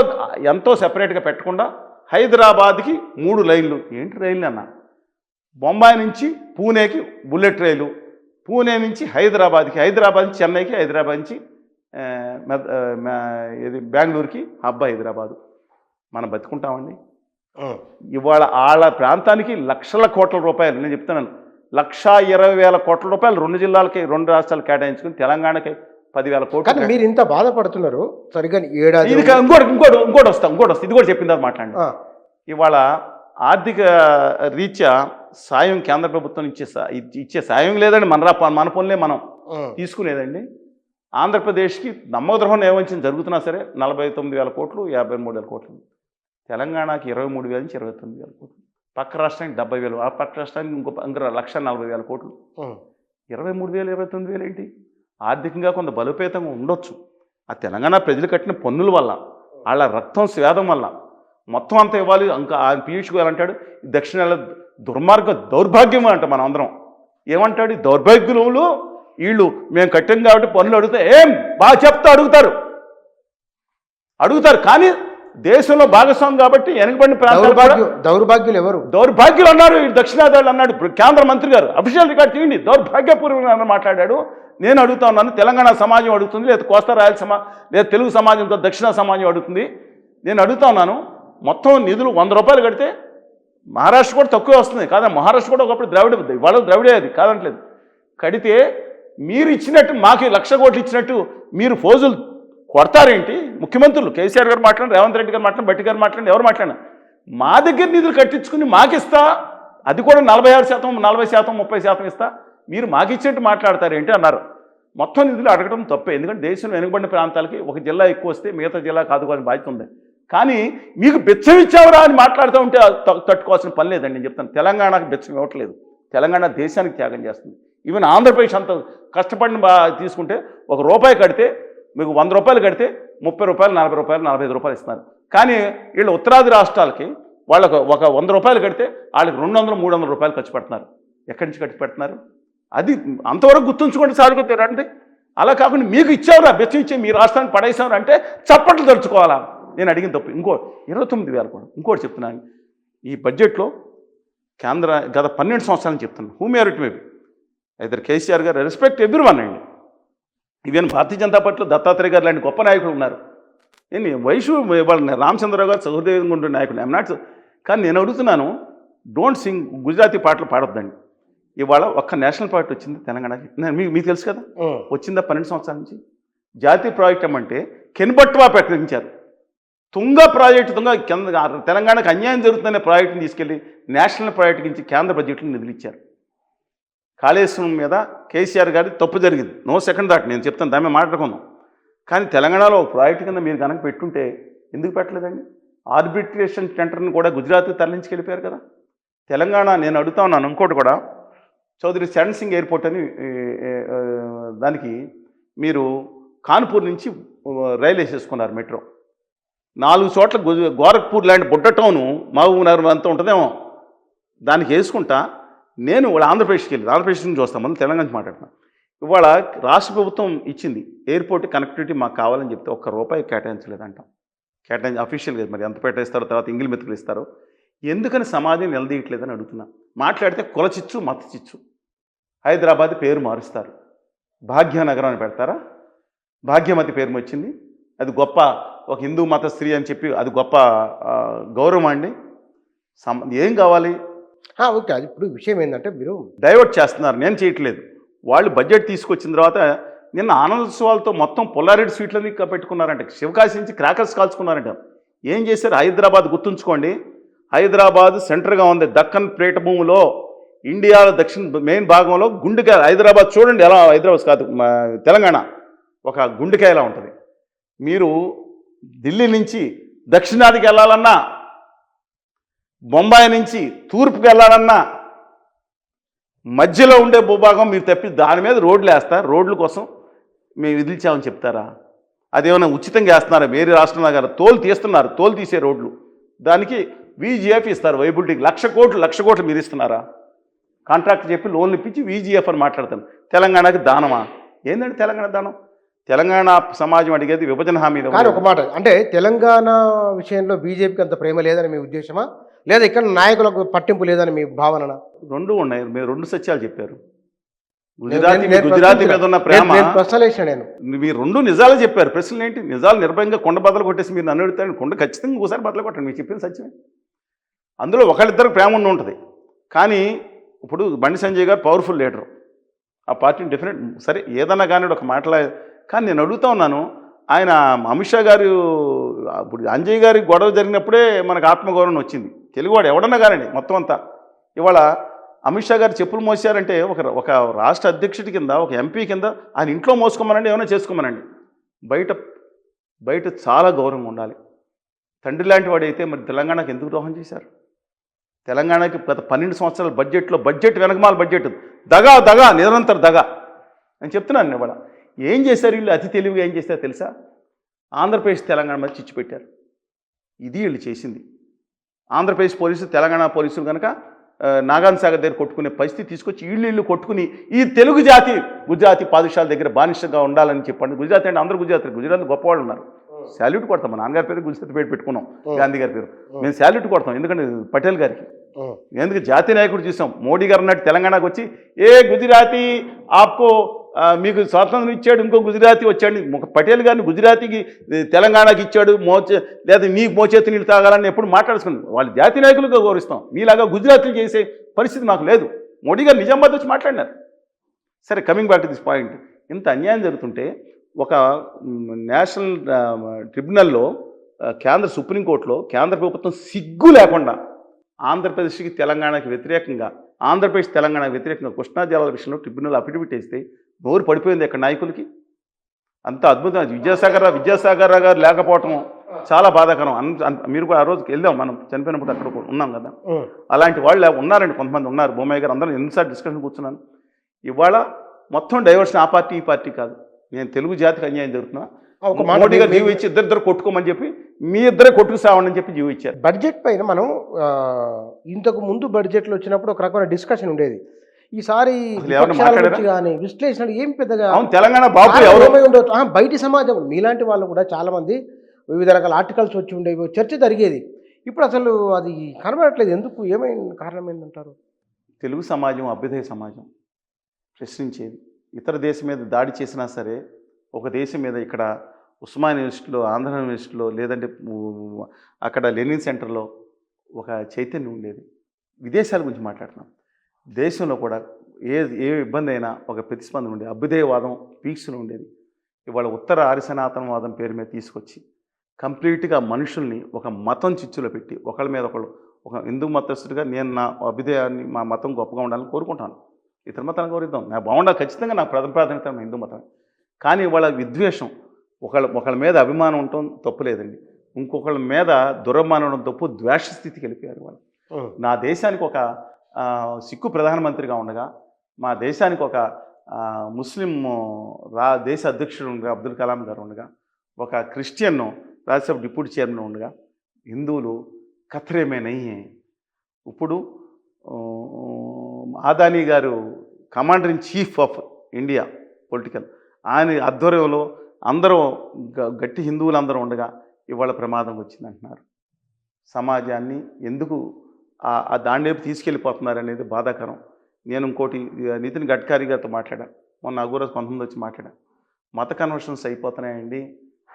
ఎంతో సెపరేట్గా పెట్టకుండా హైదరాబాద్కి 3 లైన్లు. ఏంటి రైళ్ళు అన్న? బొంబాయి నుంచి పూణేకి బుల్లెట్ రైలు, పూణే నుంచి హైదరాబాద్కి, హైదరాబాద్ నుంచి చెన్నైకి, హైదరాబాద్ నుంచి ఇది బెంగళూరుకి హబ్ హైదరాబాదు. మనం బతుకుంటామండి? ఇవాళ వాళ్ళ ప్రాంతానికి లక్షల కోట్ల రూపాయలు, నేను చెప్తున్నాను 1,20,000 కోట్ల రూపాయలు 2 జిల్లాలకి 2 రాష్ట్రాలు కేటాయించుకుని తెలంగాణకి 10,000 కోట్లు. కానీ మీరు ఇంత బాధపడుతున్నారు సరిగ్గా ఏడాది. ఇది ఇంకోటి వస్తా ఇది కూడా చెప్పిన తర్వాత మాట్లాడండి. ఇవాళ ఆర్థిక రీత్యా సాయం కేంద్ర ప్రభుత్వం ఇచ్చే సాయం లేదండి, మన పనులే మనం తీసుకునేదండి. ఆంధ్రప్రదేశ్కి నమ్మద్రోహం ఏమంచి జరుగుతున్నా సరే 49,000 కోట్లు 53,000 కోట్లు, తెలంగాణకి 23,000 నుంచి 29,000 కోట్లు, పక్క రాష్ట్రానికి 70,000, ఆ పక్క రాష్ట్రానికి ఇంకో 1,40,000 కోట్లు. 23,000 29,000 ఏంటి? ఆర్థికంగా కొంత బలోపేతంగా ఉండొచ్చు. ఆ తెలంగాణ ప్రజలు కట్టిన పన్నుల వల్ల, వాళ్ళ రక్తం స్వేదం వల్ల మొత్తం అంతా ఇవ్వాలి. ఇంకా పీయూష్ గోయల్ అంటాడు దక్షిణాల దౌర్భాగ్యం అంట. మనం అందరం ఏమంటాడు, దౌర్భాగ్యులు వీళ్ళు మేము కట్టాం కాబట్టి పన్నులు అడిగితే ఏం బాగా చెప్తా అడుగుతారు కానీ దేశంలో భాగస్వామి కాబట్టి వెనకబడిన ప్రాంతాలు దౌర్భాగ్యులు ఎవరు? దౌర్భాగ్యులు అన్నారు ఈ దక్షిణాది అన్నాడు. ఇప్పుడు కేంద్ర మంత్రి గారు అఫీషియల్ రికార్డ్ తీయండి, దౌర్భాగ్యపూర్వకంగా మాట్లాడాడు. నేను అడుగుతా ఉన్నాను, తెలంగాణ సమాజం అడుగుతుంది, లేదా కోస్తా రాయలసీమ లేదా తెలుగు సమాజంతో దక్షిణ సమాజం అడుగుతుంది. నేను అడుగుతా ఉన్నాను, మొత్తం నిధులు 100 రూపాయలు కడితే మహారాష్ట్ర కూడా తక్కువే వస్తుంది కాదా? మహారాష్ట్ర కూడా ఒకప్పుడు వాళ్ళ ద్రావిడే అది కాదంటలేదు. కడితే మీరు ఇచ్చినట్టు మాకు 1,00,000 కోట్లు ఇచ్చినట్టు మీరు ఫోజులు కొడతారేంటి? ముఖ్యమంత్రులు కేసీఆర్ గారు మాట్లాడండి, రేవంత్ రెడ్డి గారు మాట్లాడండి, బట్టి గారు మాట్లాడండి, ఎవరు మాట్లాడినా మా దగ్గర నిధులు కట్టించుకుని మాకిస్తా, అది కూడా 46%, 40%, 30% ఇస్తా, మీరు మాకు ఇచ్చినట్టు మాట్లాడతారేంటి అన్నారు. మొత్తం నిధులు అడగడం తప్పే, ఎందుకంటే దేశంలో వెనుకబడిన ప్రాంతాలకి ఒక జిల్లా ఎక్కువ వస్తే మిగతా జిల్లా కాదుకోవాలని బాధ్యత ఉంది. కానీ మీకు బెచ్చం ఇచ్చావురా అని మాట్లాడుతూ ఉంటే తట్టుకోవాల్సిన పని లేదండి. నేను చెప్తాను, తెలంగాణకు బెచ్చం ఇవ్వట్లేదు, తెలంగాణ దేశానికి త్యాగం చేస్తుంది. ఈవెన్ ఆంధ్రప్రదేశ్ అంత కష్టపడిన తీసుకుంటే ₹1 కడితే మీకు 100 రూపాయలు కడితే 30 రూపాయలు, 40 రూపాయలు, 45 రూపాయలు ఇస్తున్నారు. కానీ వీళ్ళు ఉత్తరాది రాష్ట్రాలకి వాళ్ళకు ఒక 100 రూపాయలు కడితే వాళ్ళకి 200, 300 రూపాయలు ఖర్చు పెడుతున్నారు. ఎక్కడి నుంచి ఖర్చు పెడుతున్నారు? అది అంతవరకు గుర్తుంచుకోండి సార్. అంటే అలా కాకుండా మీకు ఇచ్చావురా బెచ్చం ఇచ్చే మీ రాష్ట్రానికి పడేసారు అంటే చప్పట్లు తరుచుకోవాలా? నేను అడిగిన తప్పు. 29,000 కూడా ఇంకోటి చెప్తున్నాను, ఈ బడ్జెట్లో కేంద్ర గత 12 సంవత్సరాలు చెప్తున్నాను, హూమియారిటీ మేబీ ఇద్దరు కేసీఆర్ గారు రెస్పెక్ట్ ఎవ్రీవన్ అండి. ఈవెన్ భారతీయ జనతా పార్టీలో దత్తాత్రేయ గారు లాంటి గొప్ప నాయకులు ఉన్నారు. నేను వయసు వాళ్ళ రామచంద్రరావు గారు సహృదయంగా ఉండే నాయకుడు ఐఎమ్ నాట్. కానీ నేను అడుగుతున్నాను, డోంట్ సింగ్ గుజరాతీ పాటలు పాడొద్దండి. ఇవాళ ఒక్క నేషనల్ పార్టీ వచ్చింది తెలంగాణకి, మీకు తెలుసు కదా, వచ్చిందా 12 సంవత్సరాల నుంచి. జాతీయ ప్రాజెక్ట్ ఏమంటే కెన్బట్వా ప్రకటించారు. తుంగ ప్రాజెక్టు, తెలంగాణకు అన్యాయం జరుగుతుందనే ప్రాజెక్టుని తీసుకెళ్ళి నేషనల్ ప్రాజెక్టు నుంచి కేంద్ర బడ్జెట్లో నిధులు ఇచ్చారు. కాళేశ్వరం మీద కేసీఆర్ గారి తప్పు జరిగింది, నో సెకండ్ థాట్, నేను చెప్తాను, దాని మీద మాట్లాడుకుందాం. కానీ తెలంగాణలో ఒక ప్రాజెక్టు కింద మీరు కనుక పెట్టుంటే ఎందుకు పెట్టలేదండి? ఆర్బిట్రేషన్ సెంటర్ని కూడా గుజరాత్కి తరలించుకెళ్ళిపోయారు కదా. తెలంగాణ నేను అడుగుతా ఉన్నాను ఇంకోటి కూడా, చౌదరి చరణ్ సింగ్ ఎయిర్పోర్ట్ అని దానికి మీరు కాన్పూర్ నుంచి రైలు వేసేసుకున్నారు, మెట్రో 4 చోట్ల. గోరఖ్పూర్ లాంటి బుడ్డ టౌను మహబూబ్ నగర్ అంతా ఉంటుందేమో, దానికి వేసుకుంటా నేను వాళ్ళ ఆంధ్రప్రదేశ్కి వెళ్ళి ఆంధ్రప్రదేశ్ నుంచి చూస్తాం, మనం తెలంగాణ నుంచి మాట్లాడుతున్నాం. ఇవాళ రాష్ట్ర ప్రభుత్వం ఇచ్చింది ఎయిర్పోర్ట్ కనెక్టివిటీ మాకు కావాలని చెప్తే ₹1 కేటాయించలేదంటాం. అఫీషియల్గా మరి ఎంత కేటాయిస్తారో తర్వాత ఇంగిల్ మెతుకులు ఇస్తారో, ఎందుకని సమాజం నిలదీయట్లేదని అడుగుతున్నా. మాట్లాడితే కులచిచ్చు మత చిచ్చు, హైదరాబాద్ పేరు మారుస్తారు, భాగ్యనగరం అని పెడతారా? భాగ్యమతి పేరు వచ్చింది, అది గొప్ప ఒక హిందూ మత స్త్రీ అని చెప్పి అది గొప్ప గౌరవం అండి. ఏం కావాలి? ఓకే, అది ఇప్పుడు విషయం ఏంటంటే మీరు డైవర్ట్ చేస్తున్నారు, నేను చేయట్లేదు. వాళ్ళు బడ్జెట్ తీసుకొచ్చిన తర్వాత నిన్న ఆనందోత్సవాలతో మొత్తం పుల్లారెడ్డి స్వీట్లని పెట్టుకున్నారంట, శివకాశి నుంచి క్రాకర్స్ కాల్చుకున్నారంట. ఏం చేశారు? హైదరాబాద్ గుర్తుంచుకోండి, హైదరాబాద్ సెంటర్గా ఉంది, దక్కన్ పీఠభూమిలో, ఇండియాలో దక్షిణ మెయిన్ భాగంలో గుండెకాయ. హైదరాబాద్ చూడండి ఎలా, హైదరాబాద్ కాదు తెలంగాణ ఒక గుండెకాయలా ఉంటుంది. మీరు ఢిల్లీ నుంచి దక్షిణాదికి వెళ్ళాలన్నా, బొంబాయి నుంచి తూర్పుకి వెళ్ళాలన్నా మధ్యలో ఉండే భూభాగం మీరు తప్పి దాని మీద రోడ్లు వేస్తారు. రోడ్ల కోసం మేము విధించామని చెప్తారా? అదేమైనా ఉచితంగా వేస్తున్నారా? వేరే రాష్ట్రంలో గారు తోలు తీస్తున్నారు, తోలు తీసే రోడ్లు, దానికి VGF ఇస్తారు, వైబిలిటీకి 1,00,000 కోట్లు మీరు ఇస్తున్నారా? కాంట్రాక్ట్ చెప్పి లోన్లు ఇప్పించి VGF అని మాట్లాడతాను. తెలంగాణకి దానమా? ఏంటంటే తెలంగాణ దానం? తెలంగాణ సమాజం అడిగేది విభజన హామీ. కానీ ఒక మాట అంటే తెలంగాణ విషయంలో బీజేపీకి అంత ప్రేమ లేదని మీ ఉద్దేశమా, లేదా ఇక్కడ నాయకులకు పట్టింపు లేదని మీ భావన? రెండు ఉన్నాయి. మీరు 2 సత్యాలు చెప్పారు. గుజరాతీ మీద ఉన్న ప్రేమ మీరు 2 నిజాలు చెప్పారు. ప్రశ్నలు ఏంటి? నిజాలు నిర్భయంగా కొండ బద్దలు కొట్టేసి మీరు నన్ను అడుగుతారు. కొండ ఖచ్చితంగా ఇంకోసారి బద్దలు కొట్టండి, మీరు చెప్పిన సత్యమే. అందులో ఒకళ్ళిద్దరు ప్రేమ ఉండి ఉంటుంది. కానీ ఇప్పుడు బండి సంజయ్ గారు పవర్ఫుల్ లీడరు, ఆ పార్టీని డెఫినెట్ సరే ఏదన్నా కానీ ఒక మాటలా. కానీ నేను అడుగుతా ఉన్నాను, ఆయన అమిత్ షా గారు ఇప్పుడు అంజయ్ గారి గొడవ జరిగినప్పుడే మనకు ఆత్మగౌరవం వచ్చింది. తెలుగువాడు ఎవడన్నా కానండి మొత్తం అంతా. ఇవాళ అమిత్ షా గారు చెప్పులు మోసారంటే ఒక రాష్ట్ర అధ్యక్షుడి కింద, ఒక ఎంపీ కింద ఆయన ఇంట్లో మోసుకోమనండి, ఏమైనా చేసుకోమనండి. బయట చాలా గౌరవంగా ఉండాలి. తండ్రి లాంటి వాడైతే మరి తెలంగాణకు ఎందుకు ద్రోహం చేశారు? తెలంగాణకి గత 12 సంవత్సరాల బడ్జెట్ వెనకమాల బడ్జెట్ దగా నిరంతర దగా అని చెప్తున్నాను. ఇవాళ ఏం చేశారు వీళ్ళు? అతి తెలివిగా ఏం చేశారో తెలుసా? ఆంధ్రప్రదేశ్ తెలంగాణ మీద చిచ్చు పెట్టారు. ఇది వీళ్ళు చేసింది. ఆంధ్రప్రదేశ్ పోలీసులు తెలంగాణ పోలీసులు కనుక నాగాన్ సాగర్ దగ్గర కొట్టుకునే పరిస్థితి తీసుకొచ్చి వీళ్ళు కొట్టుకుని ఈ తెలుగు జాతి గుజరాతీ పాదుషాల దగ్గర బానిసగా ఉండాలని చెప్పండి. గుజరాతీ అంటే అందరూ గుజరాత్ గొప్పవాళ్ళు ఉన్నారు. శాల్యూట్ కొడతాం. మా నాన్నగారి పేరు గుజరాత్ పేరు పెట్టుకున్నాం, గాంధీ గారి పేరు. మేము శాల్యూట్ కొడతాం, ఎందుకంటే పటేల్ గారికి. ఎందుకు జాతీయ నాయకుడు చూసాం. మోడీ గారు అన్నట్టు తెలంగాణకు వచ్చి గుజరాతీ ఆప్కో మీకు స్వాతంత్రం ఇచ్చాడు, ఇంకో గుజరాతీ వచ్చాడు. పటేల్ గారిని గుజరాతీకి తెలంగాణకి ఇచ్చాడు, లేదా మీకు మోచేతి నీళ్ళు తాగాలని ఎప్పుడు మాట్లాడుకున్నాం. వాళ్ళు జాతీయ నాయకులుగా గౌరవిస్తాం. మీలాగా గుజరాతీలు చేసే పరిస్థితి మాకు లేదు. మోడీ గారు నిజామాబాద్ వచ్చి మాట్లాడినారు. సరే, coming back to this point. ఇంత అన్యాయం జరుగుతుంటే ఒక నేషనల్ ట్రిబ్యునల్లో, కేంద్ర సుప్రీంకోర్టులో కేంద్ర ప్రభుత్వం సిగ్గు లేకుండా ఆంధ్రప్రదేశ్కి తెలంగాణకి వ్యతిరేకంగా, ఆంధ్రప్రదేశ్ తెలంగాణకు వ్యతిరేకంగా కృష్ణా జలాల విషయంలో ట్రిబ్యునల్ అఫిడవిట్ వేస్తే నోరు పడిపోయింది ఎక్కడ నాయకులకి. అంత అద్భుతం. విద్యాసాగర్ గారు లేకపోవటం చాలా బాధాకరం. మీరు కూడా ఆ రోజుకి వెళ్ళాం, మనం చనిపోయినప్పుడు అక్కడ ఉన్నాం కదా. అలాంటి వాళ్ళు ఉన్నారండి, కొంతమంది ఉన్నారు. బొమ్మాయి గారు అందరూ ఎన్నిసార్లు డిస్కషన్ కూర్చున్నాను. ఇవాళ మొత్తం డైవర్షన్ ఆ పార్టీ ఈ పార్టీ కాదు. నేను తెలుగు జాతికి అన్యాయం జరుగుతున్నా. మోడీ గారు జీవో ఇచ్చి ఇద్దరు కొట్టుకోమని చెప్పి మీ ఇద్దరే కొట్టుకు సావండి చెప్పి జీవో ఇచ్చారు. బడ్జెట్ పైన మనం ఇంతకు ముందు బడ్జెట్లో వచ్చినప్పుడు ఒక రకమైన డిస్కషన్ ఉండేది. ఈసారి కానీ విశ్లేషణ ఏం పెద్దగా తెలంగాణ బాబు ఉండవచ్చు. బయటి సమాజం మీలాంటి వాళ్ళు కూడా చాలా మంది వివిధ రకాల ఆర్టికల్స్ వచ్చి ఉండేవి, చర్చ జరిగేది. ఇప్పుడు అసలు అది కనబడట్లేదు. ఎందుకు? ఏమైనా కారణం ఏంటంటారు? తెలుగు సమాజం అభ్యుదయ సమాజం ప్రశ్నించేది. ఇతర దేశం మీద దాడి చేసినా సరే, ఒక దేశం మీద ఇక్కడ ఉస్మానియా యూనివర్సిటీలో, ఆంధ్ర యూనివర్సిటీలో, లేదంటే అక్కడ లెనిన్ సెంటర్లో ఒక చైతన్యం ఉండేది. విదేశాల గురించి మాట్లాడుతున్నాం. దేశంలో కూడా ఏ ఇబ్బంది అయినా ఒక ప్రతిస్పందన ఉండేది. అభ్యుదయవాదం పీక్స్లో ఉండేది. ఇవాళ ఉత్తర ఆర్య సనాతనవాదం పేరు మీద తీసుకొచ్చి కంప్లీట్గా మనుషుల్ని ఒక మతం చిచ్చులో పెట్టి ఒకళ్ళ మీద ఒకళ్ళు, ఒక హిందూ మతస్థుడిగా నేను నా అభ్యుదయాన్ని, మా మతం గొప్పగా ఉండాలని కోరుకుంటాను. ఇతర మతాలను గౌరవిద్దాం. నాకు బాగుండాలి, ఖచ్చితంగా నాకు ప్రథమ ప్రాధాన్యత హిందూ మతం. కానీ వాళ్ళ విద్వేషం, ఒకళ్ళ మీద అభిమానం ఉండటం తప్పులేదండి, ఇంకొకళ్ళ మీద దురభిమానం ఉండడం తప్పు. ద్వేష స్థితికి వెళ్ళిపోయారు వాళ్ళు. నా దేశానికి ఒక సిక్కు ప్రధానమంత్రిగా ఉండగా, మా దేశానికి ఒక ముస్లిం దేశ అధ్యక్షుడు ఉండగా అబ్దుల్ కలాం గారు ఉండగా, ఒక క్రిస్టియన్ రాజ్యసభ డిప్యూటీ చైర్మన్ ఉండగా, హిందువులు ఖతరే మే నహీ హై. ఇప్పుడు ఆదానీ గారు commander in chief of India political, ఆయన ఆధ్వర్యంలో అందరూ గట్టి హిందువులు అందరూ ఉండగా ఇవాళ ప్రమాదం వచ్చిందంటున్నారు. సమాజాన్ని ఎందుకు దాని వైపు తీసుకెళ్ళిపోతున్నారు అనేది బాధాకరం. నేను ఇంకోటి నితిన్ గడ్కరీ గారితో మాట్లాడాను మొన్న, అగూరా 19 వచ్చి మాట్లాడాను. మత కన్వర్షన్స్ అయిపోతున్నాయండి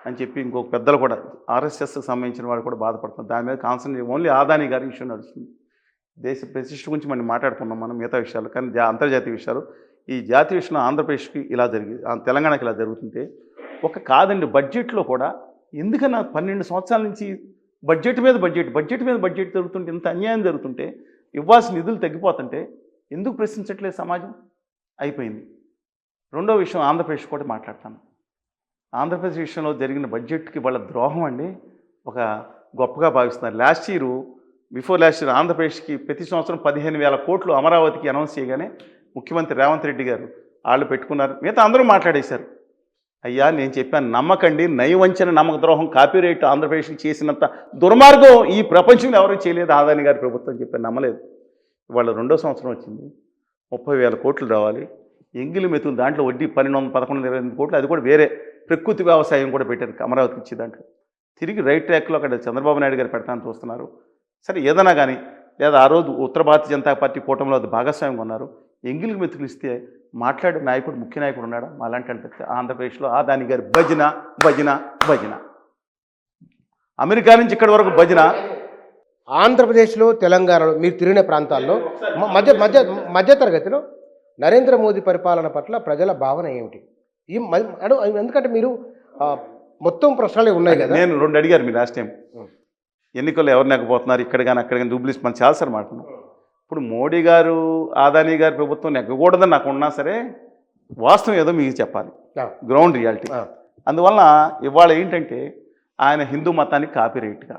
అని చెప్పి ఇంకొక పెద్దలు కూడా, ఆర్ఎస్ఎస్కి సంబంధించిన వాళ్ళు కూడా బాధపడుతున్నారు. దాని మీద కాన్సన్ట్రేట్ ఓన్లీ ఆదానీ గారి ఇష్యూ నడుస్తుంది. దేశ ప్రతిష్ట గురించి మనం మాట్లాడుకున్నాం మనం మిగతా విషయాలు, కానీ అంతర్జాతీయ విషయాలు. ఈ జాతీయ విషయంలో ఆంధ్రప్రదేశ్కి ఇలా జరిగింది, తెలంగాణకి ఇలా జరుగుతుంటే కాదండి. బడ్జెట్లో కూడా ఎందుకన్నా 12 సంవత్సరాల నుంచి బడ్జెట్ మీద బడ్జెట్ జరుగుతుంటే, ఇంత అన్యాయం జరుగుతుంటే, ఇవ్వాల్సిన నిధులు తగ్గిపోతుంటే ఎందుకు ప్రశ్నించట్లేదు సమాజం? అయిపోయింది. రెండో విషయం, ఆంధ్రప్రదేశ్ కూడా మాట్లాడతాను. ఆంధ్రప్రదేశ్ విషయంలో జరిగిన బడ్జెట్కి వాళ్ళ ద్రోహం అండి ఒక గొప్పగా భావిస్తున్నారు. బిఫోర్ లాస్ట్ ఇయర్ ఆంధ్రప్రదేశ్కి ప్రతి సంవత్సరం 15,000 కోట్లు అమరావతికి అనౌన్స్ చేయగానే ముఖ్యమంత్రి రేవంత్ రెడ్డి గారు వాళ్ళు పెట్టుకున్నారు. మిగతా అందరూ మాట్లాడేశారు. అయ్యా, నేను చెప్పాను, నమ్మకండి. నయవంచన, నమ్మక ద్రోహం, కాపీరైట్ ఆంధ్రప్రదేశ్కి చేసినంత దుర్మార్గం ఈ ప్రపంచంలో ఎవరూ చేయలేదు ఆదాని గారి ప్రభుత్వం చెప్పాను, నమ్మలేదు. ఇవాళ రెండో సంవత్సరం వచ్చింది, 30,000 కోట్లు రావాలి. ఎంగిలి మెతులు దాంట్లో వడ్డీ 1128 కోట్లు, అది కూడా వేరే ప్రకృతి వ్యవసాయం కూడా పెట్టారు అమరావతికి ఇచ్చే దాంట్లో. తిరిగి రైట్ ట్రాక్లో అక్కడ చంద్రబాబు నాయుడు గారు పెడతానని చూస్తున్నారు. సరే, ఏదైనా కానీ, లేదా ఆ రోజు ఉత్తర భారతీయ జనతా పార్టీ కూటమిలో అది భాగస్వామ్యంగా ఉన్నారు. ఎంగిలికి మెతుకులు ఇస్తే మాట్లాడే నాయకుడు, ముఖ్య నాయకుడు ఉన్నాడా? మాలాంటి అంటే ఆంధ్రప్రదేశ్లో ఆదాని గారి భజన. అమెరికా నుంచి ఇక్కడి వరకు భజన. ఆంధ్రప్రదేశ్లో తెలంగాణలో మీరు తిరిగిన ప్రాంతాల్లో మధ్య మధ్య మధ్యతరగతిలో నరేంద్ర మోదీ పరిపాలన పట్ల ప్రజల భావన ఏమిటి? ఈ ఎందుకంటే మీరు మొత్తం ప్రశ్నలే ఉన్నాయి కదా. నేను 2 అడిగారు మీరు లాస్ట్ టైం ఎన్నికల్లో ఎవరు నెగ్గబోతున్నారు ఇక్కడ కానీ అక్కడ కానీ డూబ్లీస్ మనం చాలాసార్లు మాట్లాడుతున్నాం. ఇప్పుడు మోడీ గారు అదానీ గారి ప్రభుత్వం నెగ్గకూడదని నాకు ఉన్నా సరే వాస్తవం ఏదో మీకు చెప్పాలి, గ్రౌండ్ రియాలిటీ. అందువల్ల ఇవాళ ఏంటంటే ఆయన హిందూ మతానికి కాపీరైట్గా,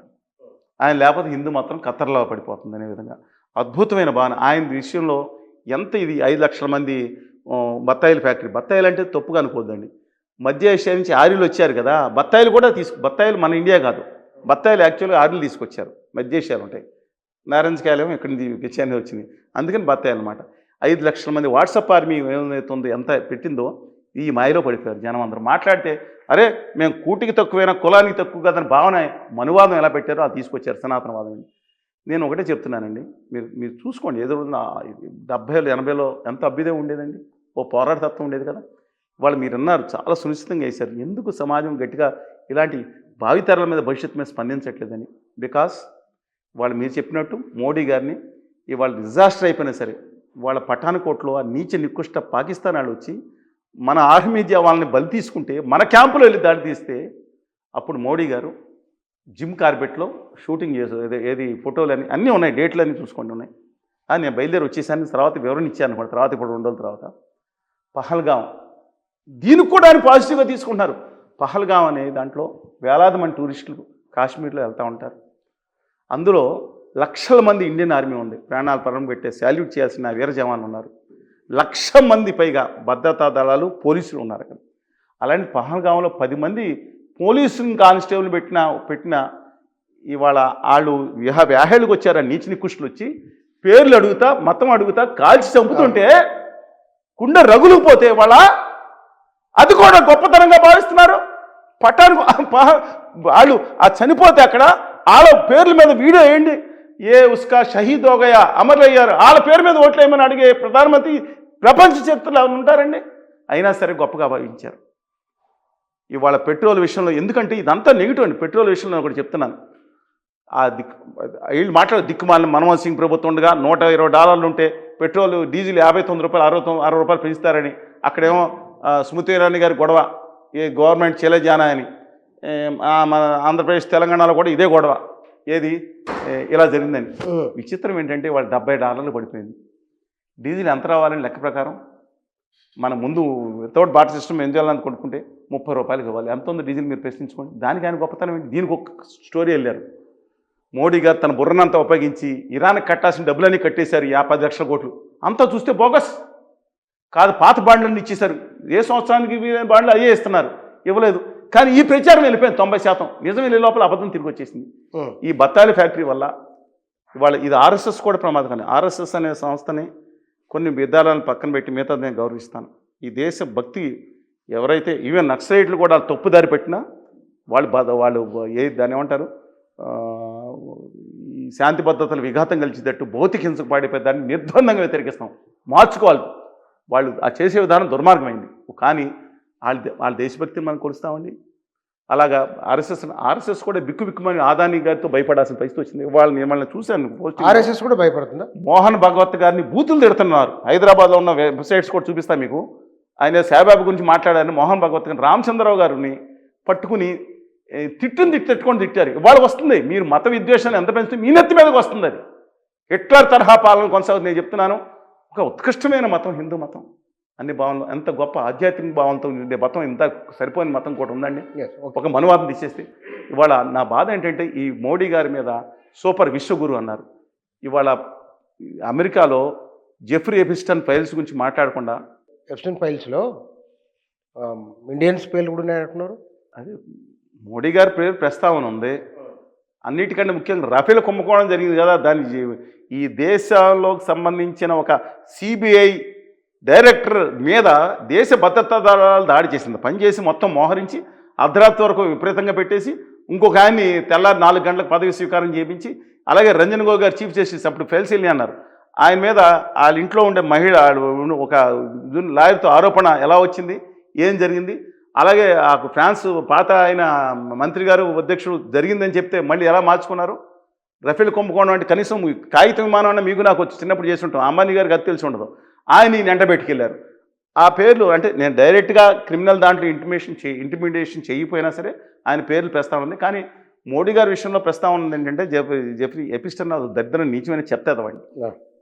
ఆయన లేకపోతే హిందూ మతం ఖతర్లో పడిపోతుంది అనే విధంగా అద్భుతమైన భావన ఆయన విషయంలో. ఎంత ఇది 5 లక్షల మంది బత్తాయిల ఫ్యాక్టరీ, బత్తాయిలు అంటే తప్పుగా అనుకోవద్దండి, మధ్య ఏషియా నుంచి ఆర్యులు వచ్చారు కదా, బత్తాయిలు కూడా బత్తాయిలు మన ఇండియా కాదు, బత్తాయిలు యాక్చువల్గా ఆర్యులు తీసుకొచ్చారు, మధ్య ఏషియాలు ఉంటాయి, నారెంజ్ కాయలేమో ఇక్కడ నుంచి చెన్నై వచ్చింది, అందుకని బత్తాయి అనమాట. 5 లక్షల మంది వాట్సాప్ ఆర్మీ ఏమైతుందో ఎంత పెట్టిందో ఈ మాయలో పడిపోయారు జనం అందరూ. మాట్లాడితే అరే మేము కూటికి తక్కువైనా కులానికి తక్కువ కదని భావన మనువాదం ఎలా పెట్టారో అది తీసుకొచ్చారు సనాతనవాదం. నేను ఒకటే చెప్తున్నానండి, మీరు చూసుకోండి, ఏదో రోజున 70లో 80లో ఎంత అభ్యుదయం ఉండేదండి, ఓ పోరాటతత్వం ఉండేది కదా. వాళ్ళు మీరు అన్నారు చాలా సునిశ్చితంగా వేశారు. ఎందుకు సమాజం గట్టిగా ఇలాంటి భావితరాల మీద భవిష్యత్తు మీద స్పందించట్లేదని? బికాస్ వాళ్ళు మీరు చెప్పినట్టు మోడీ గారిని ఇవాళ డిజాస్టర్ అయిపోయినా సరే వాళ్ళ పఠాన్కోట్లో ఆ నీచ నికృష్ట పాకిస్తాన్ వాళ్ళు వచ్చి మన ఆర్మీ జవాన్లని బలి తీసుకుంటే, మన క్యాంపులో వెళ్ళి దాడి తీస్తే అప్పుడు మోడీ గారు జిమ్ కార్బెట్లో షూటింగ్ చేసే ఏది ఫోటోలు అని అన్నీ ఉన్నాయి, డేట్లు అన్నీ చూసుకోండి ఉన్నాయి. నేను బయలుదేరి వచ్చేసాను, తర్వాత వివరణ ఇచ్చాను అనుకోండి, తర్వాత ఇప్పుడు 2 రోజుల తర్వాత పహల్గాం దీనికి కూడా ఆయన పాజిటివ్గా తీసుకుంటున్నారు. పహల్గాం అనే దాంట్లో వేలాది మంది టూరిస్టులు కాశ్మీర్లో వెళ్తూ ఉంటారు. అందులో లక్షల మంది ఇండియన్ ఆర్మీ ఉంది, ప్రాణాలు పరం పెట్టే శాల్యూట్ చేయాల్సిన వీర జవాన్లు ఉన్నారు. 1,00,000 మంది పైగా భద్రతా దళాలు పోలీసులు ఉన్నారు అక్కడ. అలాంటి పహల్గాంలో 10 మంది పోలీసు కానిస్టేబుల్ పెట్టిన ఇవాళ వాళ్ళు వ్యాహేళ్ళకి వచ్చారు, నీచి నికృష్టులు వచ్చి పేర్లు అడుగుతా మతం అడుగుతా కాల్చి చంపుతుంటే కుండ రగులుపోతే వాళ్ళ అది కూడా గొప్పతనంగా భావిస్తున్నారు. వాళ్ళు ఆ చనిపోతే అక్కడ వాళ్ళ పేర్ల మీద వీడియో వేయండి, ఏ ఉస్కా షహీద్ హోగయా అమర్ అయ్యారు వాళ్ళ పేరు మీద ఓట్లు వేయమని అడిగే ప్రధానమంత్రి ప్రపంచ చరిత్రలో ఎవరు ఉంటారండి? అయినా సరే గొప్పగా భావించారు. ఇవాళ పెట్రోల్ విషయంలో, ఎందుకంటే ఇదంతా నెగిటివ్ అండి. పెట్రోల్ విషయంలో ఒకటి చెప్తున్నాను, ఆ వీళ్ళు మాట్లాడే దిక్కుమాలిన మన్మోహన్ సింగ్ ప్రభుత్వం ఉండగా $120 ఉంటే పెట్రోల్ డీజిల్ 59 రూపాయలు 60 రూపాయలు పెంచుతారని, అక్కడేమో స్మృతి ఇరానీ గారి గొడవ, ఏ గవర్నమెంట్ చేయలేజానా అని. మన ఆంధ్రప్రదేశ్ తెలంగాణలో కూడా ఇదే గొడవ, ఏది ఇలా జరిగిందని. విచిత్రం ఏంటంటే వాళ్ళు $70 పడిపోయింది. డీజిల్ ఎంత రావాలని లెక్క ప్రకారం మన ముందు వితౌట్ బాటర్ సిస్టమ్ ఏం చేయాలని కొనుక్కుంటే 30 రూపాయలకి ఇవ్వాలి. ఎంత ఉందో డీజిల్ మీరు ప్రశ్నించుకోండి. దానికి ఆయన గొప్పతనం ఏంటి? దీనికి ఒక స్టోరీ వెళ్ళారు. మోడీ గారు తన బుర్రనంతా ఉపయోగించి ఇరాన్కి కట్టాల్సిన డబ్బులన్నీ కట్టేశారు, 10 లక్షల కోట్లు. అంతా చూస్తే బోగస్ కాదు, పాత బాండ్లన్నీ ఇచ్చేశారు. ఏ సంవత్సరానికి బాండ్లు అయ్యే ఇస్తున్నారు, ఇవ్వలేదు. కానీ ఈ ప్రచారం వెళ్ళిపోయింది 90%. నిజం వెళ్ళే లోపల అబద్ధం తిరిగి వచ్చేసింది. ఈ బత్తాయిల ఫ్యాక్టరీ వల్ల ఇవాళ ఇది ఆర్ఎస్ఎస్ కూడా ప్రమాదకరం. ఆర్ఎస్ఎస్ అనే సంస్థని కొన్ని విధానాలను పక్కన పెట్టి మిగతా నేను గౌరవిస్తాను. ఈ దేశ భక్తి ఎవరైతే ఈవెన్ నక్సలైట్లు కూడా తప్పుదారి పెట్టినా వాళ్ళు దాన్ని ఏమంటారు, ఈ శాంతి భద్రతలు విఘాతం కలిసేటట్టు భౌతిక హింసకు పాడిపోయేదాన్ని నిర్బంధంగా వ్యతిరేకిస్తాం. మార్చుకోవాలి. వాళ్ళు ఆ చేసే విధానం దుర్మార్గమైంది. కానీ వాళ్ళ దేశభక్తిని మనం కొలుస్తామండి. అలాగా ఆర్ఎస్ఎస్ కూడా బిక్కుమని అదానీ గారితో భయపడాల్సిన పరిస్థితి వచ్చింది. వాళ్ళని చూశాను. ఆర్ఎస్ఎస్ కూడా భయపడుతుందా? మోహన్ భగవత్ గారిని బూతులు తిడుతున్నారు. హైదరాబాద్లో ఉన్న వెబ్సైట్స్ కూడా చూపిస్తాను మీకు. ఆయన సాయిబాబా గురించి మాట్లాడారని మోహన్ భగవత్ గారిని రామచంద్రరావు గారిని పట్టుకుని తిట్టుకొని తిట్టారు. ఇవాళ వస్తుంది. మీరు మత విద్వేషాన్ని ఎంత పెంచితే మీ నెత్తి మీదకి వస్తుంది. అది హిట్లర్ తరహా పాలన కొనసాగుతుంది. నేను చెప్తున్నాను, ఒక ఉత్కృష్టమైన మతం హిందూ మతం. అన్ని భావనలు ఎంత గొప్ప ఆధ్యాత్మిక భావంతో ఉండే మతం, ఇంత సరిపోయిన మతం కూడా ఉందండి. ఒక మనువాదం తీసేస్తే ఇవాళ నా బాధ ఏంటంటే ఈ మోడీ గారి మీద సూపర్ విశ్వగురు అన్నారు. ఇవాళ అమెరికాలో జెఫ్రీ ఎపిస్టన్ ఫైల్స్ గురించి మాట్లాడకుండా, ఎపిస్టన్ ఫైల్స్లో ఇండియన్స్ పేర్లు కూడా ఉన్నాయంటున్నారు. అది మోడీ గారి పేరు ప్రస్తావన ఉంది. అన్నిటికంటే ముఖ్యంగా రఫేల్ కుంభకోణం జరిగింది కదా, దాని ఈ దేశంలోకి సంబంధించిన ఒక సిబిఐ డైరెక్టర్ మీద దేశ భద్రతా దళాలు దాడి చేసింది. పనిచేసి మొత్తం మోహరించి అర్ధరాత్రి వరకు విపరీతంగా పెట్టేసి ఇంకొక ఆయన్ని తెల్లారి 4 గంటలకు పదవి స్వీకారం చేయించి, అలాగే రంజన్ గోగోయ్ గారు చీఫ్ జస్టిస్ అప్పుడు ఫెల్సిల్ని అన్నారు. ఆయన మీద వాళ్ళ ఇంట్లో ఉండే మహిళ ఒక లాయర్తో ఆరోపణ ఎలా వచ్చింది, ఏం జరిగింది, అలాగే ఆ ఫ్రాన్స్ పాత ఆయన మంత్రి గారు అధ్యక్షుడు జరిగిందని చెప్తే మళ్ళీ ఎలా మార్చుకున్నారు. రఫేల్ కుంభకోణం అంటే కనీసం కాగితం విమానం అన్న మీకు నాకు వచ్చి చిన్నప్పుడు చేసి ఉంటాం. అంబానీ గారికి అది తెలిసి ఉండదు. ఆయన ఎంట పెట్టుకెళ్ళారు. ఆ పేర్లు అంటే నేను డైరెక్ట్గా క్రిమినల్ దాంట్లో ఇంటిమిడేషన్ చేయకపోయినా సరే ఆయన పేర్లు ప్రస్తావన ఉంది. కానీ మోడీ గారి విషయంలో ప్రస్తావన ఉంది ఏంటంటే జెఫ్రీ ఎపిస్టన్ దరిద్రం నీచమైన చెప్తే వాడిని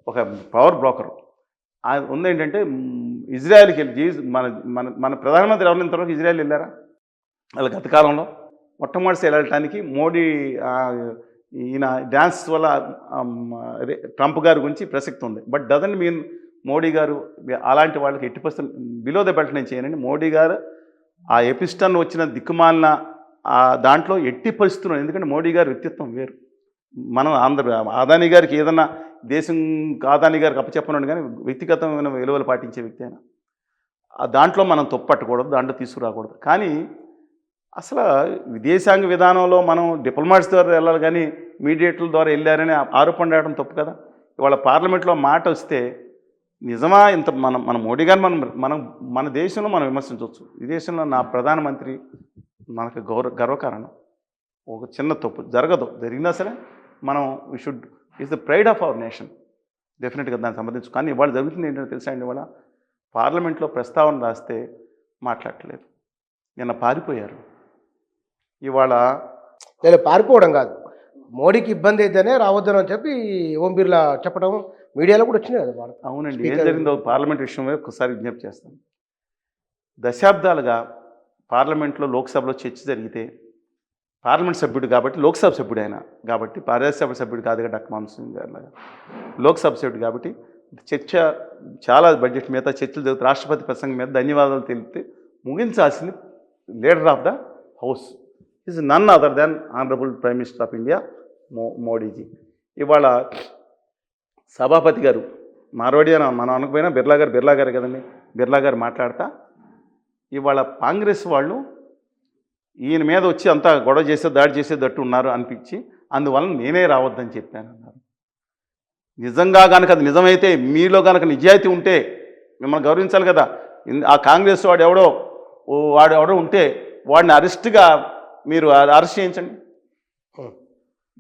ఒక పవర్ బ్రోకరు. ఉందేంటంటే ఇజ్రాయెల్కి వెళ్ళి మన మన మన ప్రధానమంత్రి ఎవరిని ఇంతవరకు ఇజ్రాయెల్ వెళ్ళారా? వాళ్ళ గత కాలంలో మొట్టమొదటిసారి వెళ్ళటానికి మోడీ ఈయన డ్యాన్స్ వల్ల అదే ట్రంప్ గారి గురించి ప్రసక్తి ఉంది. బట్ డజంట్ మీన్ మోడీ గారు అలాంటి వాళ్ళకి 80% బిలో ద బెల్ట్ నేను చేయనండి. మోడీ గారు ఆ ఎపిస్టన్ వచ్చిన దిక్కుమాలిన దాంట్లో 80%. ఎందుకంటే మోడీ గారి వ్యక్తిత్వం వేరు. మనం అదానీ గారికి ఏదన్నా దేశం అదానీ గారికి అప్పచెప్పనుండి కానీ వ్యక్తిగతమైన విలువలు పాటించే వ్యక్తి అయినా దాంట్లో మనం తప్పట్టకూడదు, దాంట్లో తీసుకురాకూడదు. కానీ అసలు విదేశాంగ విధానంలో మనం డిప్లొమాట్స్ ద్వారా వెళ్ళాలి కానీ మీడియేటర్ల ద్వారా వెళ్ళారని ఆరోపణ రావడం తప్పు కదా. ఇవాళ పార్లమెంట్లో మాట వస్తే నిజమా ఇంత మన మోడీ గారిని మన దేశంలో మనం విమర్శించవచ్చు. విదేశంలో నా ప్రధానమంత్రి మనకు గర్వకారణం. ఒక చిన్న తప్పు జరిగినా సరే మనం we should is the pride of our nation. డెఫినెట్గా దానికి సంబంధించి. కానీ ఇవాళ జరుగుతుంది ఏంటంటే తెలుసా అండి, ఇవాళ పార్లమెంట్లో ప్రస్తావన రాస్తే మాట్లాడట్లేదు. నిన్న పారిపోయారు. ఇవాళ నేను పారిపోవడం కాదు, మోడీకి ఇబ్బంది అయితేనే రావద్దని అని చెప్పి ఓం బిర్లా చెప్పడం మీడియాలో కూడా వచ్చినాయి కదా వాళ్ళు. అవునండి, ఏం జరిగిందో పార్లమెంట్ విషయమే ఒకసారి విజ్ఞప్తి చేస్తాను. దశాబ్దాలుగా పార్లమెంట్లో లోక్సభలో చర్చ జరిగితే పార్లమెంట్ సభ్యుడు కాబట్టి లోక్సభ సభ్యుడు ఆయన కాబట్టి రాజ్యసభ సభ్యుడు కాదుగా డాక్టర్ మన్మోహన్ సింగ్ గారు లోక్సభ సభ్యుడు కాబట్టి చర్చ చాలా బడ్జెట్ మీద చర్చలు జరుగుతాయి. రాష్ట్రపతి ప్రసంగం మీద ధన్యవాదాలు తెలిపితే ముగించాల్సింది leader of the house is none other than honourable prime minister of India Modiji. ఇవాళ సభాపతి గారు మార్వాడి అని మనం అనకపోయినా బిర్లా గారు కదండి, బిర్లా గారు మాట్లాడతా ఇవాళ కాంగ్రెస్ వాళ్ళు ఈయన మీద వచ్చి అంతా గొడవ దాడి చేసేటట్టు ఉన్నారు అనిపించి అందువలన నేనే రావద్దని చెప్పాను అన్నారు. నిజంగా కనుక అది నిజమైతే మీలో కనుక నిజాయితీ ఉంటే మిమ్మల్ని గౌరవించాలి కదా. ఆ కాంగ్రెస్ వాడు ఎవడో ఉంటే వాడిని అరెస్ట్గా మీరు అరెస్ట్ చేయించండి.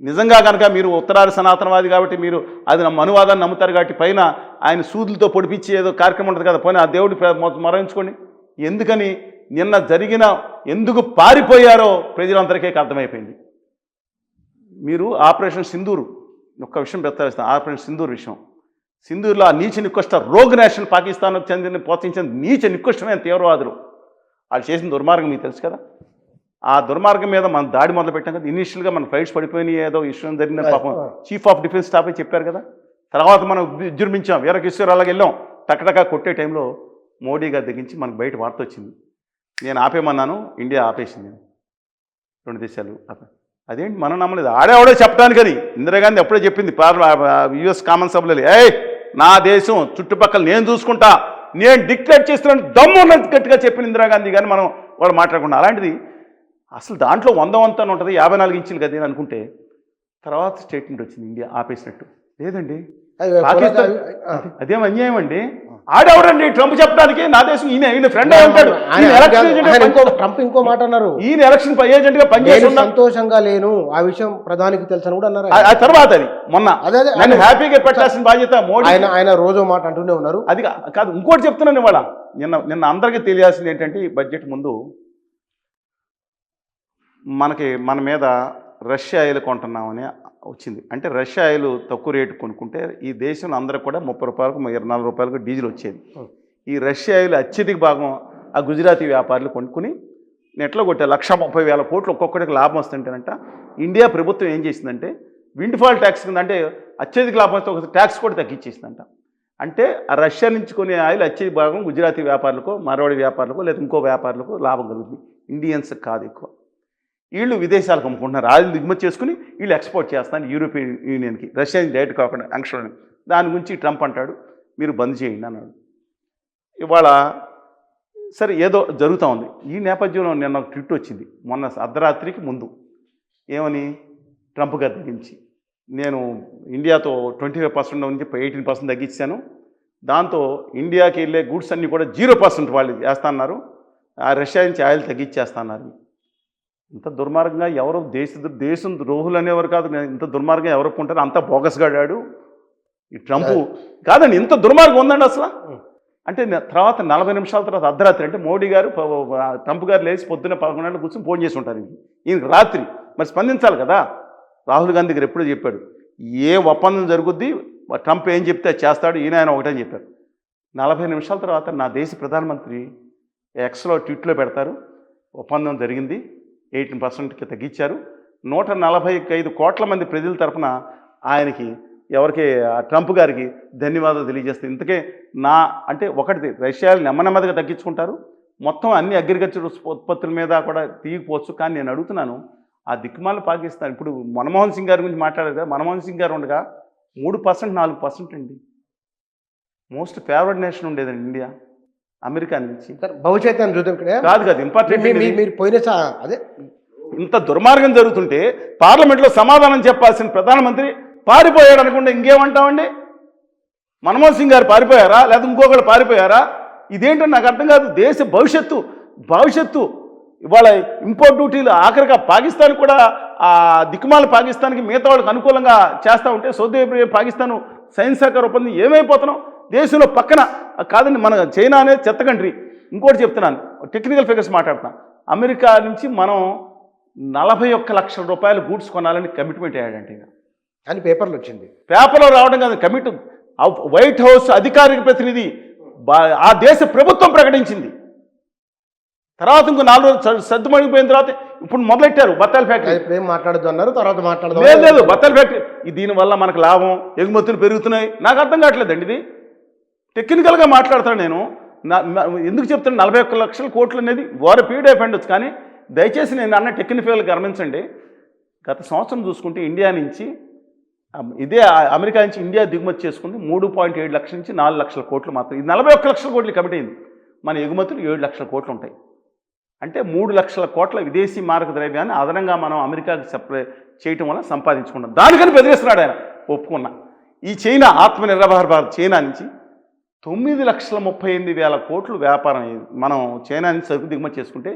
నిజంగా కనుక మీరు ఉత్తరాది సనాతనవాది కాబట్టి మీరు అది మనువాదాన్ని నమ్ముతారు కాబట్టి పైన ఆయన సూదులతో పొడిపించి ఏదో కార్యక్రమం ఉంటుంది కదా, పోయిన ఆ దేవుడి మరణించుకోండి. ఎందుకని నిన్న ఎందుకు పారిపోయారో ప్రజలందరికీ అర్థమైపోయింది. మీరు ఆపరేషన్ సింధూర్ ఒక్క విషయం ప్రస్తావిస్తాను. ఆపరేషన్ సింధూర్ విషయం, సింధూర్లో ఆ నీచ నికృష్ట రోగ్ నేషన్ పాకిస్తాన్కు చెందిన ప్రోత్సహించిన నీచ నికృష్టమైన తీవ్రవాదులు వాళ్ళు చేసిన దుర్మార్గం మీకు తెలుసు కదా. ఆ దుర్మార్గం మీద మనం దాడి మొదలు పెట్టాం కదా. ఇనీషియల్గా మన ఫ్లైట్స్ పడిపోయినాయి, ఏదో ఇష్యూ జరిగిన పాపం చీఫ్ ఆఫ్ డిఫెన్స్ స్టాఫే చెప్పారు కదా. తర్వాత మనం విజృంభించాం, వీరకిషోర్ అలాగే వెళ్ళాం. టకటకా కొట్టే టైంలో మోడీ గారి దగ్గరించి మనకు బయట వార్త వచ్చింది. నేను ఆపేమన్నాను, ఇండియా ఆపేసింది. 2 దేశాలు అదేంటి మనం నమ్మలేదు. ఆడేవాడో చెప్పడానికి అని ఇందిరాగాంధీ ఎప్పుడో చెప్పింది యుఎస్ కామన్ సభలో, నా దేశం చుట్టుపక్కల నేను చూసుకుంటా, నేను డిక్లేర్ చేస్తున్నాను దమ్ము గట్టిగా చెప్పిన ఇందిరాగాంధీ కానీ మనం వాడు మాట్లాడకుండా. అలాంటిది అసలు దాంట్లో 100 ఉంటుంది, 54 ఇంచులు కదా అనుకుంటే తర్వాత స్టేట్మెంట్ వచ్చింది ఇండియా ఆపేసినట్టు. లేదండి, పాకిస్తాన్ అదేం అన్యాయం అండి. ఆడెవడండి ట్రంప్ చెప్పడానికి నా దేశం ఈయన ఫ్రెండ్ ఉంటాడు. ట్రంప్ ఇంకో మాట అన్నారు, ఈయన ఎలక్షన్ ఏజెంట్ గా పనిచేసి సంతోషంగా లేను, ఆ విషయం ప్రధానికి తెలుసని కూడా అన్నారు. ఆ తర్వాత అది మొన్న నన్ను హ్యాపీగా పెట్టాల్సిన బాధ్యత మోడీ. ఆయన రోజు మాట అంటూనే ఉన్నారు. అది కాదు, ఇంకోటి చెప్తున్నాను ఇవాళ. నిన్న అందరికీ తెలియాల్సింది ఏంటంటే ఈ బడ్జెట్ ముందు మన మీద రష్యా ఆయిల్ కొంటున్నామని వచ్చింది. అంటే రష్యా ఆయిల్ తక్కువ రేటు కొనుక్కుంటే ఈ దేశంలో అందరూ కూడా 30 రూపాయలకు 24 రూపాయలకు డీజిల్ వచ్చేది. ఈ రష్యా ఆయిల్ అత్యధిక భాగం ఆ గుజరాతీ వ్యాపారులు కొనుక్కుని నెట్లో కొట్టే 1,30,000 కోట్లు ఒక్కొక్కడికి లాభం వస్తుంటేనంట. ఇండియా ప్రభుత్వం ఏం చేసిందంటే విండ్ఫాల్ ట్యాక్స్ కింద, అంటే అత్యధిక లాభం వస్తే ఒక ట్యాక్స్ కూడా తగ్గించేసిందంట. అంటే ఆ రష్యా నుంచి కొనే ఆయిల్ అత్యధిక భాగం గుజరాతీ వ్యాపారులకు, మార్వాడి వ్యాపారులకు, లేదా ఇంకో వ్యాపారులకు లాభం కలుగుతుంది. ఇండియన్స్ కాదు ఎక్కువ. వీళ్ళు విదేశాలకు అమ్ముకుంటున్నారు, ఆయిల్ దిగుమతి చేసుకుని వీళ్ళు ఎక్స్పోర్ట్ చేస్తున్నారు యూరోపియన్ యూనియన్కి, రష్యా డైరెక్ట్ కాకుండా అంక్షలని. దాని గురించి ట్రంప్ అంటాడు మీరు బంద్ చేయండి అన్నాడు. ఇవాళ సరే ఏదో జరుగుతూ ఉంది. ఈ నేపథ్యంలో నిన్న ఒక ట్విట్ వచ్చింది మొన్న అర్ధరాత్రికి ముందు. ఏమని? ట్రంప్ గారి గురించి నేను ఇండియాతో 25% నుంచి 18% తగ్గించాను, దాంతో ఇండియాకి వెళ్ళే గూడ్స్ అన్నీ కూడా 0% వాళ్ళు చేస్తున్నారు, ఆ రష్యా నుంచి ఆయిల్ తగ్గించేస్తున్నారు. ఇంత దుర్మార్గంగా ఎవరు దేశం ద్రోహులు అనేవారు కాదు. ఇంత దుర్మార్గంగా ఎవరు ఒప్పుకుంటారు? అంత బోగస్గాడాడు ఈ ట్రంప్. కాదండి, ఇంత దుర్మార్గం ఉందండి అసలు. అంటే తర్వాత 40 నిమిషాల తర్వాత అర్ధరాత్రి, అంటే మోడీ గారు ట్రంప్ గారు లేచి పొద్దున్న 11 గంటలకు కూర్చొని ఫోన్ చేసి ఉంటారు ఈయనకి రాత్రి. మరి స్పందించాలి కదా. రాహుల్ గాంధీ గారు ఎప్పుడూ చెప్పాడు, ఏ ఒప్పందం జరుగుద్ది ట్రంప్ ఏం చెప్తే అది చేస్తాడు, ఆయన ఒకటని చెప్పారు. 40 నిమిషాల తర్వాత నా దేశ ప్రధానమంత్రి ఎక్స్లో ట్వీట్లో పెడతారు, ఒప్పందం జరిగింది, 18%కి తగ్గించారు, 145 కోట్ల మంది ప్రజల తరఫున ఆయనకి ఎవరికి ట్రంప్ గారికి ధన్యవాదాలు తెలియజేస్తుంది. ఇంతకే అంటే ఒకటి రష్యాలు నెమ్మదిగా తగ్గించుకుంటారు, మొత్తం అన్ని అగ్రికల్చర్ ఉత్పత్తుల మీద కూడా తీయకపోవచ్చు. కానీ నేను అడుగుతున్నాను, ఆ దిక్కుమాల పాకిస్తాన్ ఇప్పుడు మన్మోహన్ సింగ్ గారి గురించి మాట్లాడారు కదా, మన్మోహన్ సింగ్ గారు ఉండగా 3% 4% అండి. మోస్ట్ ఫేవరెట్ నేషన్ ఉండేదండి ఇండియా అమెరికా నుంచి. భవిష్యత్తు చూద్దాం కాదు ఇంపార్టెంట్. మీరు పోయిన అదే ఇంత దుర్మార్గం జరుగుతుంటే పార్లమెంట్లో సమాధానం చెప్పాల్సిన ప్రధానమంత్రి పారిపోయాడు అనుకుంటే ఇంకేమంటామండి? మన్మోహన్ సింగ్ గారు పారిపోయారా, లేదా ఇంకొకరు పారిపోయారా? ఇదేంటో నాకు అర్థం కాదు. దేశ భవిష్యత్తు ఇవాళ ఇంపోర్ట్ డ్యూటీలు ఆఖరిగా పాకిస్తాన్ కూడా ఆ దిక్కుమాల పాకిస్తాన్కి మిగతా వాళ్ళకి అనుకూలంగా చేస్తూ ఉంటే సౌదీ అరేబియా పాకిస్తాన్ సైన్స్ సహకార ఒప్పందం ఏమైపోతున్నాం? దేశంలో పక్కన కాదండి, మన చైనా అనేది చెత్త కంట్రీ. ఇంకోటి చెప్తున్నాను, టెక్నికల్ ఫిగర్స్ మాట్లాడుతున్నాను. అమెరికా నుంచి మనం 41 లక్షల రూపాయలు గూడ్స్ కొనాలని కమిట్మెంట్ అయ్యాడంటే అని పేపర్లో వచ్చింది. పేపర్లో రావడం కాదు, వైట్ హౌస్ అధికారిక ప్రతినిధి ఆ దేశ ప్రభుత్వం ప్రకటించింది. తర్వాత ఇంకో 4 రోజులు సర్దుమణిగిపోయిన తర్వాత ఇప్పుడు మొదలెట్టారు బత్తాయిల ఫ్యాక్టరీ. ఇప్పుడు ఏం మాట్లాడదు అన్నారు, తర్వాత మాట్లాడదు. లేదు బత్తాయిల ఫ్యాక్టరీ. దీనివల్ల మనకు లాభం, ఎగుమతులు పెరుగుతున్నాయి. నాకు అర్థం కావట్లేదండి. ఇది టెక్నికల్గా మాట్లాడతాను నేను. ఎందుకు చెప్తాను 41 లక్షల కోట్లు అనేది ఓవర్ పీరియడ్ ఆఫ్ ఉండొచ్చు. కానీ దయచేసి నేను అన్న టెక్నికల్గా గమనించండి. గత సంవత్సరం చూసుకుంటే ఇండియా నుంచి అమెరికా నుంచి ఇండియా దిగుమతి చేసుకుంది 3.7 లక్షల నుంచి 4 లక్షల కోట్లు మాత్రం. ఇది 41 లక్షల కోట్లు కమిట్ అయింది. మన ఎగుమతులు 7 లక్షల కోట్లు ఉంటాయి. అంటే 3 లక్షల కోట్ల విదేశీ మారక ద్రవ్యాన్ని అదనంగా మనం అమెరికాకి సప్లై చేయటం వల్ల సంపాదించుకున్నాం. దానికని బెదిరిస్తున్నాడు ఆయన, ఒప్పుకున్నా. ఈ చైనా ఆత్మనిర్భర భారత్ చైనా నుంచి 9,38,000 కోట్లు వ్యాపారం అయ్యింది. మనం చైనా నుంచి సరుకు దిగుమతి చేసుకుంటే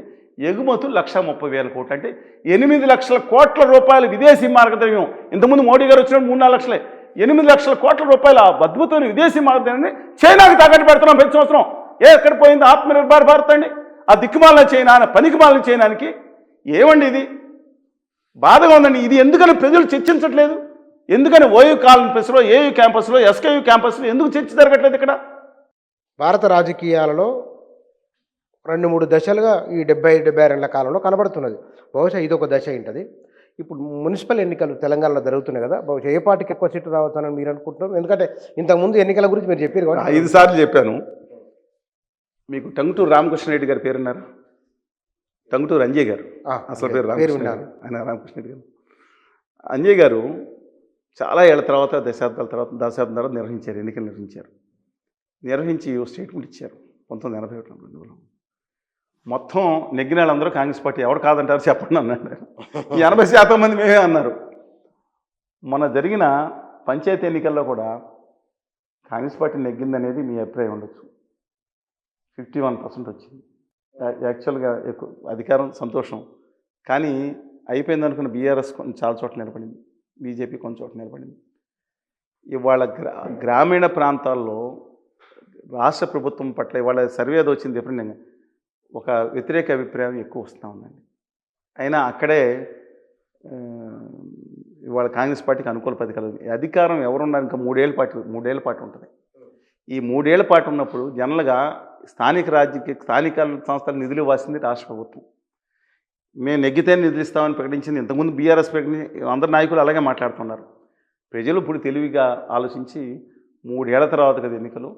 ఎగుమతులు 1,30,000 కోట్లు. అంటే 8 లక్షల కోట్ల రూపాయలు విదేశీ మార్గద్రవ్యం. ఇంతకుముందు మోడీ గారు వచ్చినప్పుడు 3-4 లక్షలే. 8 లక్షల కోట్ల రూపాయల అద్భుతమైన విదేశీ మార్గద్రవ్యాన్ని చైనాకి తాకట్టు పెడుతున్నాం ప్రతి సంవత్సరం. ఎక్కడ పోయింది ఆత్మనిర్భర భారత్ అండి? ఆ దిక్కుమాలిన చైనా, పనికిమాలిన చైనానికి ఏమండి ఇది? బాధగా ఉందండి. ఇది ఎందుకని ప్రజలు చర్చించట్లేదు? ఎందుకని ఓయూ క్యాంపస్లో, ఏయూ క్యాంపస్లో, ఎస్కేయూ క్యాంపస్లో ఎందుకు చర్చ జరగట్లేదు? ఇక్కడ భారత రాజకీయాలలో 2-3 దశలుగా ఈ 70-72 కాలంలో కనబడుతున్నది. బహుశా ఇదొక దశ ఉంటుంది. ఇప్పుడు మున్సిపల్ ఎన్నికలు తెలంగాణలో జరుగుతున్నాయి కదా, బహుశా ఏ పార్టీకి ఎక్కువ సీట్లు రావచ్చానని మీరు అనుకుంటున్నారు? ఎందుకంటే ఇంతకుముందు ఎన్నికల గురించి మీరు చెప్పారు కదా. 5 సార్లు చెప్పాను మీకు. టంగుటూరు రామకృష్ణ రెడ్డి గారి పేరున్నారు, టంగుటూరు అంజయ్ గారు అసలు పేరు ఆయన రామకృష్ణ రెడ్డి గారు. అంజయ్ గారు చాలా ఏళ్ల తర్వాత, దశాబ్దాల తర్వాత ఎన్నికలు నిర్వహించి స్టేట్మెంట్ ఇచ్చారు 1981 మొత్తం నెగ్గిన వాళ్ళందరూ కాంగ్రెస్ పార్టీ. ఎవరు కాదంటారు చెప్పండి అన్నాడు. 80% మంది మేమే అన్నారు. మొన్న జరిగిన పంచాయతీ ఎన్నికల్లో కూడా కాంగ్రెస్ పార్టీ నెగ్గిందనేది మీ అభిప్రాయం ఉండొచ్చు. 51% వచ్చింది. యాక్చువల్గా ఎక్కువ అధికారం సంతోషం, కానీ అయిపోయింది అనుకున్న బీఆర్ఎస్ చాలా చోట్ల నిలబడింది, బీజేపీ కొన్ని చోట్ల నిలబడింది. ఇవాళ గ్రామీణ ప్రాంతాల్లో రాష్ట్ర ప్రభుత్వం పట్ల ఇవాళ సర్వేది వచ్చింది డిఫరెంట్గా, ఒక వ్యతిరేక అభిప్రాయం ఎక్కువ వస్తూ ఉందండి. అయినా అక్కడే ఇవాళ కాంగ్రెస్ పార్టీకి అనుకూల పథకాలు. అధికారం ఎవరున్నారు? ఇంకా 3 ఏళ్ళ పాటు ఉంటుంది. ఈ 3 ఏళ్ల పాటు ఉన్నప్పుడు జనరల్గా స్థానిక సంస్థల నిధులు ఇవ్వాల్సింది రాష్ట్ర ప్రభుత్వం. మేము నెగ్గితే నిధులు ఇస్తామని ప్రకటించింది. ఇంతకుముందు బీఆర్ఎస్ ప్రకటించి అందరు నాయకులు అలాగే మాట్లాడుతున్నారు. ప్రజలు ఇప్పుడు తెలివిగా ఆలోచించి 3 ఏళ్ల తర్వాత కదా ఎన్నికలు,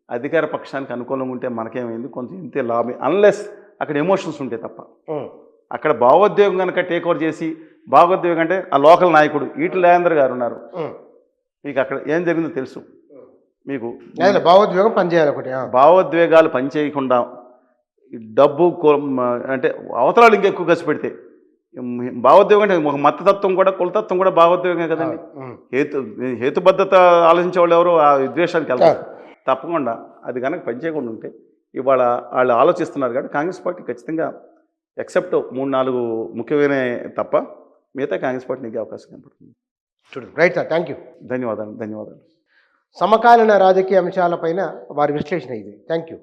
అధికార పక్షానికి అనుకూలంగా ఉంటే మనకేమైంది, కొంచెం ఇంతే లాభం, అన్లెస్ అక్కడ ఎమోషన్స్ ఉంటే తప్ప. అక్కడ భావోద్వేగం కనుక టేక్ ఓవర్ చేసి, భావోద్వేగం అంటే ఆ లోకల్ నాయకుడు ఈటల రాజేందర్ గారు ఉన్నారు. మీకు అక్కడ ఏం జరిగిందో తెలుసు మీకు. భావోద్వేగం పనిచేయాలి. ఒకటి భావోద్వేగాలు పనిచేయకుండా డబ్బు అంటే అవతరాలు ఇంకెక్కువ ఖర్చు పెడితే, భావోద్వేగం అంటే ఒక మతతత్వం కూడా, కులతత్వం కూడా భావోద్వేగమే కదండి. హేతుబద్ధత ఆలోచించే వాళ్ళు ఎవరు ఆ విద్వేషానికి వెళ్తారు. తప్పకుండా అది కనుక పనిచేయకుండా ఉంటే ఇవాళ వాళ్ళు ఆలోచిస్తున్నారు కాబట్టి కాంగ్రెస్ పార్టీ ఖచ్చితంగా ఎక్సెప్ట్ 3-4 ముఖ్యమైన తప్ప మిగతా కాంగ్రెస్ పార్టీ నెగ్గే అవకాశం కనపడుతుంది. చూడండి. Right sir, thank you. ధన్యవాదాలు. సమకాలీన రాజకీయ అంశాలపైన వారి విశ్లేషణ ఇది. Thank you.